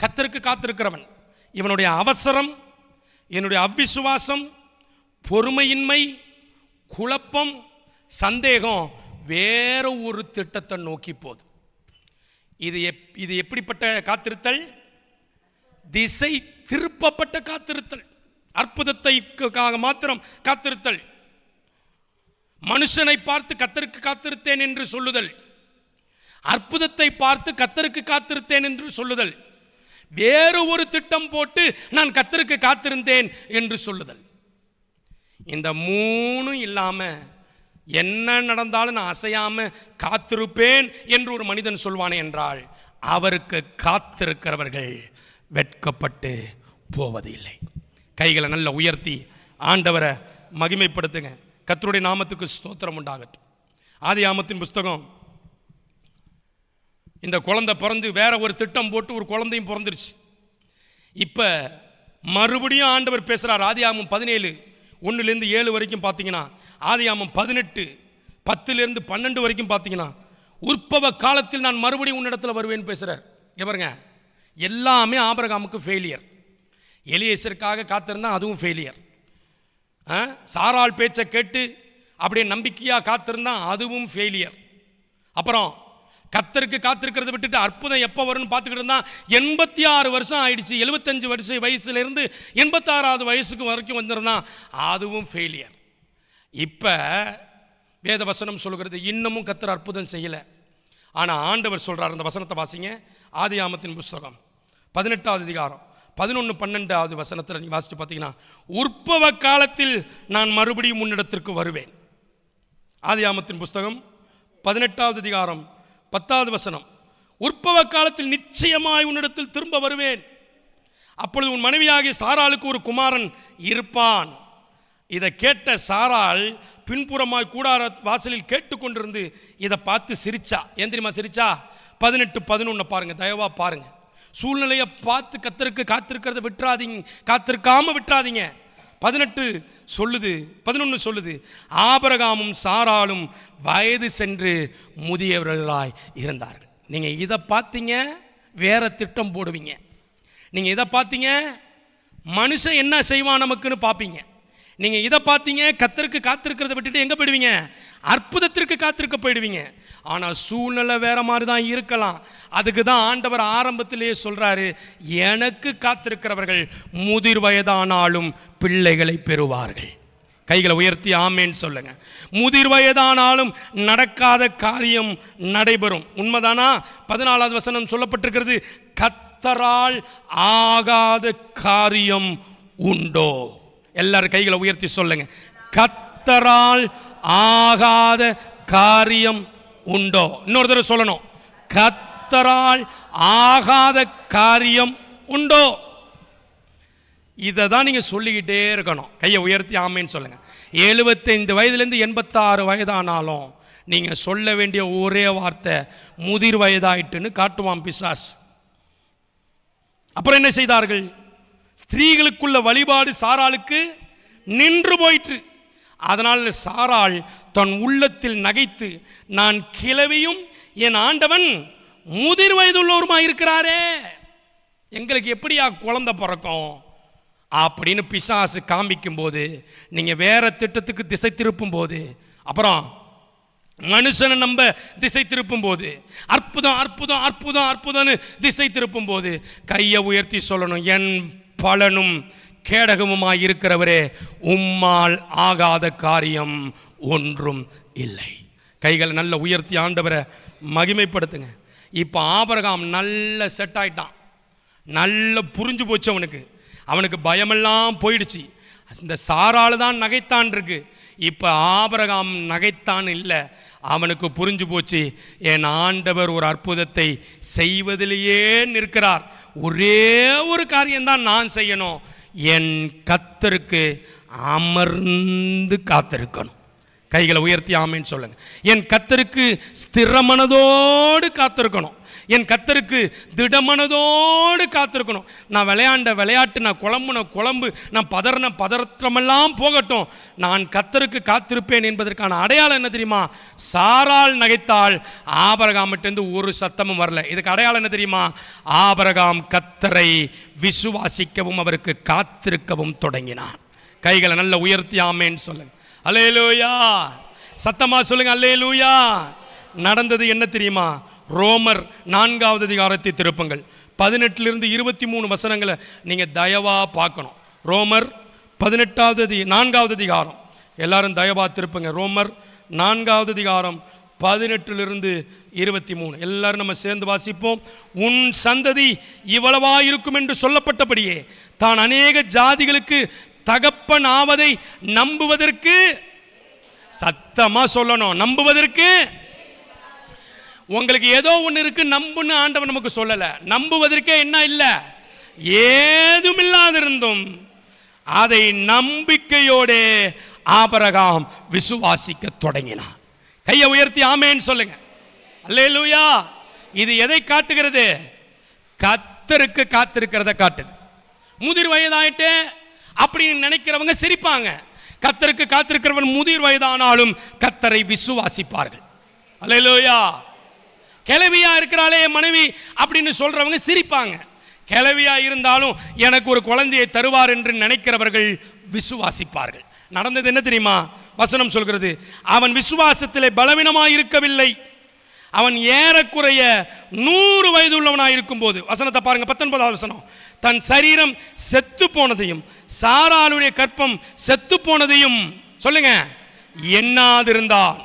கர்த்தருக்கு காத்திருக்கிறவன். இவனுடைய அவசரம், என்னுடைய அவ்விசுவாசம், பொறுமையின்மை, குழப்பம், சந்தேகம் வேற ஒரு திட்டத்தை நோக்கி போகுது. இது எப்படிப்பட்ட காத்திருத்தல்? திசை திருப்பப்பட்ட காத்திருத்தல். அற்புதத்தைக்காக மாத்திரம் காத்திருத்தல். மனுஷனை பார்த்து கர்த்தருக்கு காத்திருத்தேன் என்று சொல்லுதல், அற்புதத்தை பார்த்து கர்த்தருக்கு காத்திருத்தேன் என்று சொல்லுதல், வேறு ஒரு திட்டம் போட்டு நான் கர்த்தருக்கு காத்திருந்தேன் என்று சொல்லுதல். இந்த 3 இல்லாம என்ன நடந்தாலும் நான் அசையாம காத்திருப்பேன் என்று ஒரு மனிதன் சொல்வானே என்றால் அவருக்கு காத்திருக்கிறவர்கள் வெட்கப்பட்டு போவதில்லை. கைகளை நல்ல உயர்த்தி ஆண்டவரை மகிமைப்படுத்துங்க. கர்த்தருடைய நாமத்துக்கு ஸ்தோத்திரம் உண்டாகட்டும். ஆதியாகமத்தின் புஸ்தகம், இந்த குழந்தை பிறந்து வேற ஒரு திட்டம் போட்டு ஒரு குழந்தையும் பிறந்துருச்சு. இப்போ மறுபடியும் ஆண்டவர் பேசுகிறார். ஆதியாகமம் 17:1-7 வரைக்கும் பார்த்தீங்கன்னா, ஆதியாகமம் 18:10-12 வரைக்கும் பார்த்தீங்கன்னா, உற்பவ காலத்தில் நான் மறுபடியும் உன்னிடத்தில் வருவேன்னு பேசுகிறார். பாருங்க, எல்லாமே ஆபிரகாமுக்கு ஃபெயிலியர். எலியேசருக்காக காத்திருந்தா அதுவும் ஃபெயிலியர். சாராள் பேச்சை கேட்டு அப்படியே நம்பிக்கையாக காத்திருந்தா அதுவும் ஃபெயிலியர். அப்புறம் கர்த்தருக்கு காத்திருக்கிறத விட்டுட்டு அற்புதம் எப்போ வரும்னு பார்த்துக்கிட்டு இருந்தால் 86 வருஷம் ஆயிடுச்சு. 75 வயசுலேருந்து 86வது வயசுக்கு வரைக்கும் வந்திருந்தான், அதுவும் ஃபெயிலியர். இப்போ வேத வசனம் சொல்கிறது இன்னமும் கர்த்தர் அற்புதம் செய்யலை. ஆனால் ஆண்டவர் சொல்கிறார். அந்த வசனத்தை வாசிங்க. ஆதியாகமத்தின் புஸ்தகம் 18வது அதிகாரம் 11-12 வசனத்தில் நீங்கள் வாசித்து பார்த்தீங்கன்னா, உற்பவ காலத்தில் நான் மறுபடியும் முன்னிடத்திற்கு வருவேன். ஆதியாகமத்தின் புஸ்தகம் 18வது அதிகாரம் 10வது வசனம், உற்பவ காலத்தில் நிச்சயமாய் உன்னிடத்தில் திரும்ப வருவேன். அப்பொழுது உன் மனைவியாகிய சாராளுக்கு ஒரு குமாரன் இருப்பான். இதை கேட்ட சாராள் பின்புறமாய் கூடார வாசலில் கேட்டுக்கொண்டிருந்து இதை பார்த்து சிரிச்சா. ஏன் தெரியுமா சிரிச்சா? 18-11 பாருங்க, தயவா பாருங்க. சூழ்நிலையை பார்த்து கர்த்தருக்கு காத்திருக்கிறத விட்டுறாதீங்க, காத்திருக்காம விட்டுறாதீங்க. 11 சொல்லுது, ஆபிரகாமும் சாராளும் வயது சென்று முதியவர்களாய் இருந்தார்கள். நீங்கள் இதை பார்த்தீங்க, வேற திட்டம் போடுவீங்க. நீங்கள் இதை பார்த்தீங்க, மனுஷன் என்ன செய்வான் நமக்குன்னு பார்ப்பீங்க. நீங்கள் இதை பார்த்தீங்க, கர்த்தருக்கு காத்திருக்கிறத விட்டுட்டு எங்கே போயிடுவீங்க? அற்புதத்திற்கு காத்திருக்க போயிடுவீங்க. ஆனால் சூழ்நிலை வேற மாதிரி தான் இருக்கலாம். அதுக்கு தான் ஆண்டவர் ஆரம்பத்திலேயே சொல்கிறாரு, எனக்கு காத்திருக்கிறவர்கள் முதிர் வயதானாலும் பிள்ளைகளை பெறுவார்கள். கைகளை உயர்த்தி ஆமேன்னு சொல்லுங்க. முதிர் வயதானாலும் நடக்காத காரியம் நடைபெறும். உண்மைதானா? 14வது வசனம் சொல்லப்பட்டிருக்கிறது, கர்த்தரால் ஆகாத காரியம் உண்டோ? எல்லாரும் கைகளை உயர்த்தி சொல்லுங்க, கர்த்தரால் ஆகாத காரியம் உண்டோ? இன்னொரு தடவை சொல்லணும், கர்த்தரால் ஆகாத காரியம் உண்டோ? இதை தான் நீங்கள் சொல்லிக்கிட்டே இருக்கணும். கையை உயர்த்தி ஆமேன்னு சொல்லுங்க. 75 வயதுலேருந்து 86 வயதானாலும் நீங்கள் சொல்ல வேண்டிய ஒரே வார்த்தை முதிர் வயதாயிட்டுன்னு காட்டுவான் பிசாஸ். அப்புறம் என்ன செய்தார்கள்? ஸ்திரீகளுக்குள்ள வழிபாடு சாராளுக்கு நின்று போயிற்று. அதனால் சாராள் தன் உள்ளத்தில் நகைத்து, நான் கிழவியும் என் ஆண்டவன் முதிர் வயதுள்ளவருமாய் இருக்கிறாரே, எங்களுக்கு எப்படியா குழந்தை பிறக்கும் அப்படின்னு பிசாசு காமிக்கும் போது, நீங்கள் வேற திட்டத்துக்கு திசை திருப்பும் போது, அப்புறம் மனுஷனை நம்ப திசை திருப்பும் போது, அற்புதம் அற்புதம் அற்புதம் அற்புதம்னு திசை திருப்பும் போது கையை உயர்த்தி சொல்லணும், என் பலனும் கேடகமுமாய் இருக்கிறவரே, உம்மால் ஆகாத காரியம் ஒன்றும் இல்லை. கைகளை நல்ல உயர்த்தி ஆண்டவரை மகிமைப்படுத்துங்க. இப்போ ஆபிரகாம் நல்ல செட் ஆயிட்டான், நல்ல புரிஞ்சு போச்சு அவனுக்கு பயமெல்லாம் போயிடுச்சு. இந்த சாராள் தான் நகைத்தான் இருக்கு. இப்போ ஆபிரகாம் நகைத்தான் இல்லை, அவனுக்கு புரிஞ்சு போச்சு, என் ஆண்டவர் ஒரு அற்புதத்தை செய்வதிலேயே நிற்கிறார். ஒரே ஒரு காரியம்தான் நான் செய்யணும், என் கர்த்தருக்கு அமர்ந்து காத்திருக்கணும். கைகளை உயர்த்தி ஆமேன்னு சொல்லுங்க. என் கர்த்தருக்கு ஸ்திரமனதோடு காத்திருக்கணும், என் கர்த்தருக்கு திடமனதோடு காத்திருக்கணும். நான் விளையாண்ட விளையாட்டு, நான் குழம்புன குழம்பு, நான் பதறின பதற்றமெல்லாம் போகட்டும், நான் கர்த்தருக்கு காத்திருப்பேன் என்பதற்கான அடையாளம் என்ன தெரியுமா? சாராள் நகைத்தாள், ஆபிரகாமிட்டேருந்து ஒரு சத்தமும் வரல. இதுக்கு அடையாளம் என்ன தெரியுமா? ஆபிரகாம் கர்த்தரை விசுவாசிக்கவும் அவருக்கு காத்திருக்கவும் தொடங்கினான். கைகளை நல்ல உயர்த்தி ஆமேன்னு சொல்லுங்க. அல்லேலூயா, சத்தமா சொல்லுங்க அல்லேலூயா. நடந்தது என்ன தெரியுமா? ரோமர் 4வது அதிகாரத்தை திருப்புங்கள். 18 23 வசனங்களை நீங்கள் தயவா பார்க்கணும். ரோமர் 4வது அதிகாரம் எல்லாரும் தயவா திருப்புங்க. ரோமர் 4வது அதிகாரம் 18 23 எல்லாரும் நம்ம சேர்ந்து வாசிப்போம். உன் சந்ததி இவ்வளவா இருக்கும் என்று சொல்லப்பட்டபடியே தான் அநேக ஜாதிகளுக்கு தகப்பன் ஆவதை நம்புவதற்கு, சத்தமா சொல்லணும், நம்புவதற்கு உங்களுக்கு ஏதோ ஒன்று இருக்கு நம்புன்னு ஆண்டவர் நமக்கு சொல்லலை. நம்புவதற்கே என்ன இல்லை, ஏதும் இல்லாதிருந்தும் அதை நம்பிக்கையோடு ஆபிரகாம் விசுவாசிக்க தொடங்கினான். கையை உயர்த்தி ஆமேன்னு சொல்லுங்க. அல்லேலூயா. இது எதை காட்டுகிறது? கர்த்தருக்கு காத்திருக்கிறத காட்டுது. முதிர் வயதாயிட்டு அப்படின்னு நினைக்கிறவங்க சிரிப்பாங்க. கர்த்தருக்கு காத்திருக்கிறவன் முதிர் வயதானாலும் கர்த்தரை விசுவாசிப்பார்கள். அல்லேலூயா. கிழவியா இருக்கிறாளே மனைவி அப்படின்னு சொல்றவங்க சிரிப்பாங்க. கிழவியா இருந்தாலும் எனக்கு ஒரு குழந்தையை தருவார் என்று நினைக்கிறவர்கள் விசுவாசிப்பார்கள். நடந்தது என்ன தெரியுமா? வசனம் சொல்கிறது, அவன் விசுவாசத்திலே பலவீனமாய் இருக்கவில்லை. அவன் ஏறக்குறைய 100 வயது உள்ளவனாய் இருக்கும் போது, வசனத்தை பாருங்க, 19வது வசனம், தன் சரீரம் செத்து போனதையும் சாராளுடைய கற்பம் செத்து போனதையும் சொல்லுங்க எண்ணாதிருந்தான்.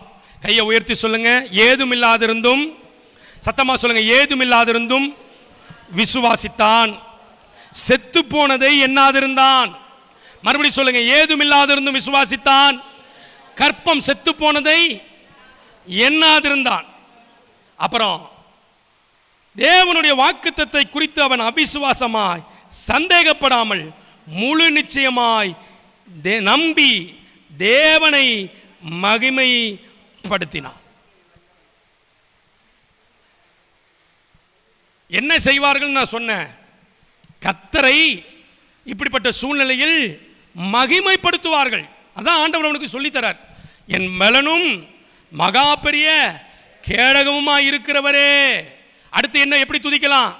கையை உயர்த்தி சொல்லுங்க, ஏதும் இல்லாதிருந்தும், சத்தமா சொல்லுங்க, ஏதும் இல்லாதிருந்தும் விசுவாசித்தான். செத்து போனதை எண்ணாதிருந்தான். மறுபடியும் சொல்லுங்க, ஏதும் இல்லாதிருந்தும் விசுவாசித்தான். கற்பம் செத்து போனதை எண்ணாதிருந்தான். அப்புறம் தேவனுடைய வாக்குத்தத்தை குறித்து அவன் அவிசுவாசமாய் சந்தேகப்படாமல் முழு நிச்சயமாய் நம்பி தேவனை மகிமைப்படுத்தினான். என்ன செய்வார்கள் நான் சொன்னேன், கர்த்தரை இப்படிப்பட்ட சூழ்நிலையில் மகிமைப்படுத்துவார்கள். அதான் ஆண்டவர் அவனுக்கு சொல்லித்தரார். என் பலனும் மகா பெரிய கேடகமுமாய் இருக்கிறவரே. அடுத்து என்ன, எப்படி துதிக்கலாம்?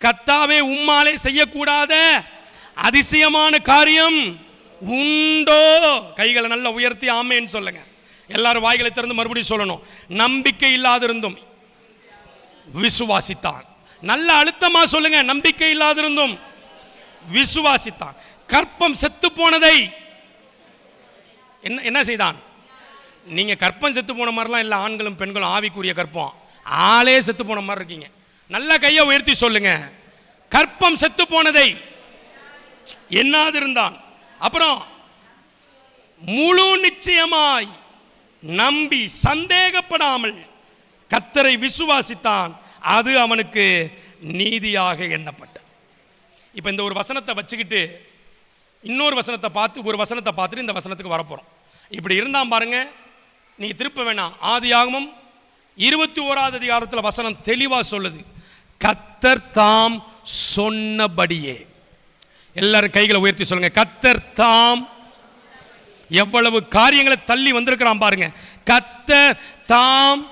கர்த்தாவே, உம்மாலே செய்யக்கூடாத அதிசயமான காரியம் உண்டோ? கைகளை நல்லா உயர்த்தி ஆமேன்னு சொல்லுங்க. எல்லாரும் வாய்களை திறந்து மறுபடியும் சொல்லணும். நம்பிக்கை இல்லாதிருந்தும் விசுவாசித்தான். நல்ல அழுத்தமா சொல்லுங்க, நம்பிக்கை இல்லாதிருந்தும் விசுவாசித்தான். கற்பம் செத்து போனதை என்ன செய்தான்? நீங்க கற்பம் செத்து போன மாதிரிலாம் இல்லை, ஆண்களும் பெண்களும் ஆவிக்குரிய கற்பம், ஆளே செத்து போன மாதிரி இருக்கீங்க. நல்ல கையை உயர்த்தி சொல்லுங்க, கற்பம் செத்து போனதை எண்ணாதிருந்தான். அப்புறம் முழு நிச்சயமாய் நம்பி சந்தேகப்படாமல் கர்த்தரை விசுவாசித்தான். அது அவனுக்கு நீதியாக எண்ணப்பட்டது. இப்போ இந்த ஒரு வசனத்தை வச்சுக்கிட்டு இன்னொரு வசனத்தை பார்த்து, ஒரு வசனத்தை பார்த்துட்டு இந்த வசனத்துக்கு வரப்போறோம். இப்படி இருந்தான் பாருங்க, நீ திருப்ப வேணாம். ஆதியாகமம் 21வது அதிகாரத்தில் வசனம் தெளிவா சொல்லுது, கர்த்தர் தாம் சொன்னபடியே. எல்லாரும் கைகளை உயர்த்தி சொல்லுங்க, கர்த்தர் தாம். எவ்வளவு காரியங்களை தள்ளி வந்திருக்கிறான் பாருங்க. கர்த்தர் தாம்.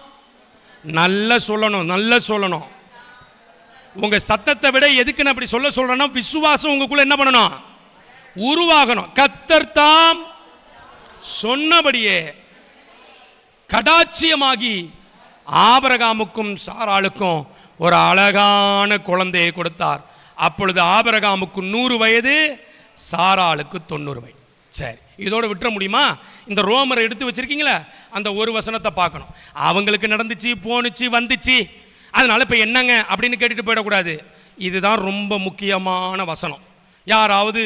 நல்ல சொல்லணும், நல்ல சொல்லணும். உங்க சத்தத்தை விட எதுக்கு நான் அப்படி சொல்றேன்னா, விசுவாசம் உங்களுக்குள்ள என்ன பண்ணணும், உருவாகணும். கர்த்தர் தாம் சொன்னபடியே கடாட்சியமாகி ஆபிரகாமுக்கும் சாராளுக்கும் ஒரு அழகான குழந்தையை கொடுத்தார். அப்பொழுது ஆபிரகாமுக்கு 100 வயது, சாராளுக்கு 90 வயது. சரி, இதோட விட்டுற முடியுமா? இந்த ரோமரை எடுத்து வச்சிருக்கீங்களா, அந்த ஒரு வசனத்தை பார்க்கணும். அவங்களுக்கு நடந்துச்சு, போனுச்சு, வந்துச்சு, அதனால இப்போ என்னங்க அப்படின்னு கேட்டுட்டு போயிடக்கூடாது. இதுதான் ரொம்ப முக்கியமான வசனம். யாராவது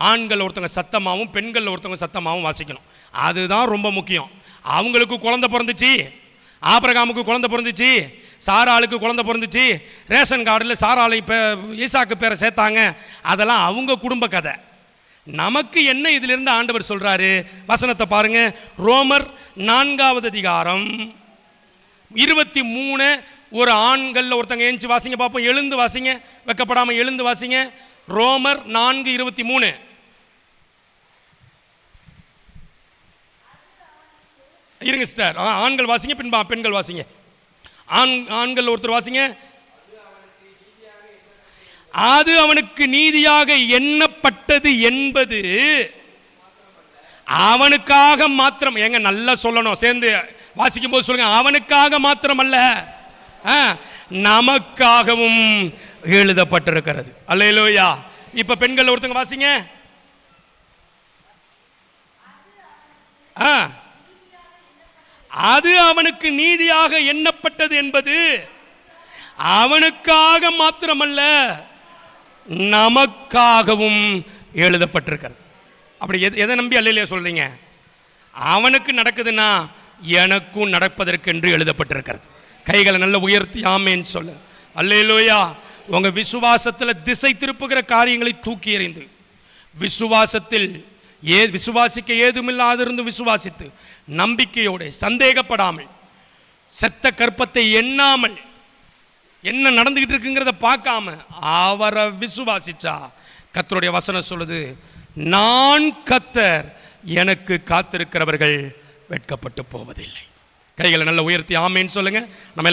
ஆண்கள் ஒருத்தவங்க சத்தமாகவும் பெண்கள் ஒருத்தவங்க சத்தமாகவும் வாசிக்கணும். அதுதான் ரொம்ப முக்கியம். அவங்களுக்கு குழந்தை பிறந்துச்சு, ஆபிரகாமுக்கு குழந்தை பிறந்துச்சு, சாராளுக்கு குழந்தை பிறந்துச்சு, ரேஷன் கார்டில் சாராளை ஈசாக்கு பேரை சேர்த்தாங்க, அதெல்லாம் அவங்க குடும்ப கதை. நமக்கு என்ன இதிலிருந்து ஆண்டவர் சொல்றாரு? வசனத்தை பாருங்க. ரோமர் 4வது அதிகாரம் 23. ஒரு ஆண்கள் ஒருத்தங்க எழுந்து வாசிங்க பார்ப்போம். எழுந்து வாசிங்க, வெக்கப்படாம எழுந்து வாசிங்க. ரோமர் 4:23. இருங்க சிஸ்டர், ஆண்கள் வாசிங்க, பெண்கள் வாசிங்க. ஆண்கள் ஒருத்தர் வாசிங்க. அது அவனுக்கு நீதியாக எண்ணப்பட்டது என்பது அவனுக்காக மாத்திரம். ஏங்க நல்லா சொல்லணும், சேர்ந்து வாசிக்கும் போது சொல்லுங்க, அவனுக்காக மாத்திரம் அல்ல, நமக்காகவும் எழுதப்பட்டிருக்கிறது. அல்லேலூயா. இப்ப பெண்கள் ஒருத்தங்க வாசிங்க. அது அவனுக்கு நீதியாக எண்ணப்பட்டது என்பது அவனுக்காக மாத்திரமல்ல, நமக்காகவும் எழுதப்பட்டிருக்கிறது. அப்படி எதை நம்பி அல்லேலூயா சொல்றீங்க? அவனுக்கு நடக்குதுன்னா எனக்கும் நடப்பதற்கு என்று எழுதப்பட்டிருக்கிறது. கைகளை நல்ல உயர்த்தி ஆமேன்னு சொல்ல. அல்லேலூயா. உங்க விசுவாசத்தில் திசை திருப்புகிற காரியங்களை தூக்கி எறிந்து, விசுவாசத்தில் விசுவாசிக்க ஏதுமில்லாதிருந்து விசுவாசித்து, நம்பிக்கையோடு சந்தேகப்படாமல், செத்த கற்பத்தை எண்ணாமல், என்ன நடந்துகிட்டு இருக்குங்கிறத பார்க்காம அவரை விசுவாசிச்சா, கர்த்தருடைய வசனம் சொல்லுது, நான் கர்த்தர், எனக்கு காத்திருக்கிறவர்கள் வெட்கப்பட்டு போவதில்லை. கைகளை நல்ல உயர்த்தி ஆமேன்னு சொல்லுங்க. நம்ம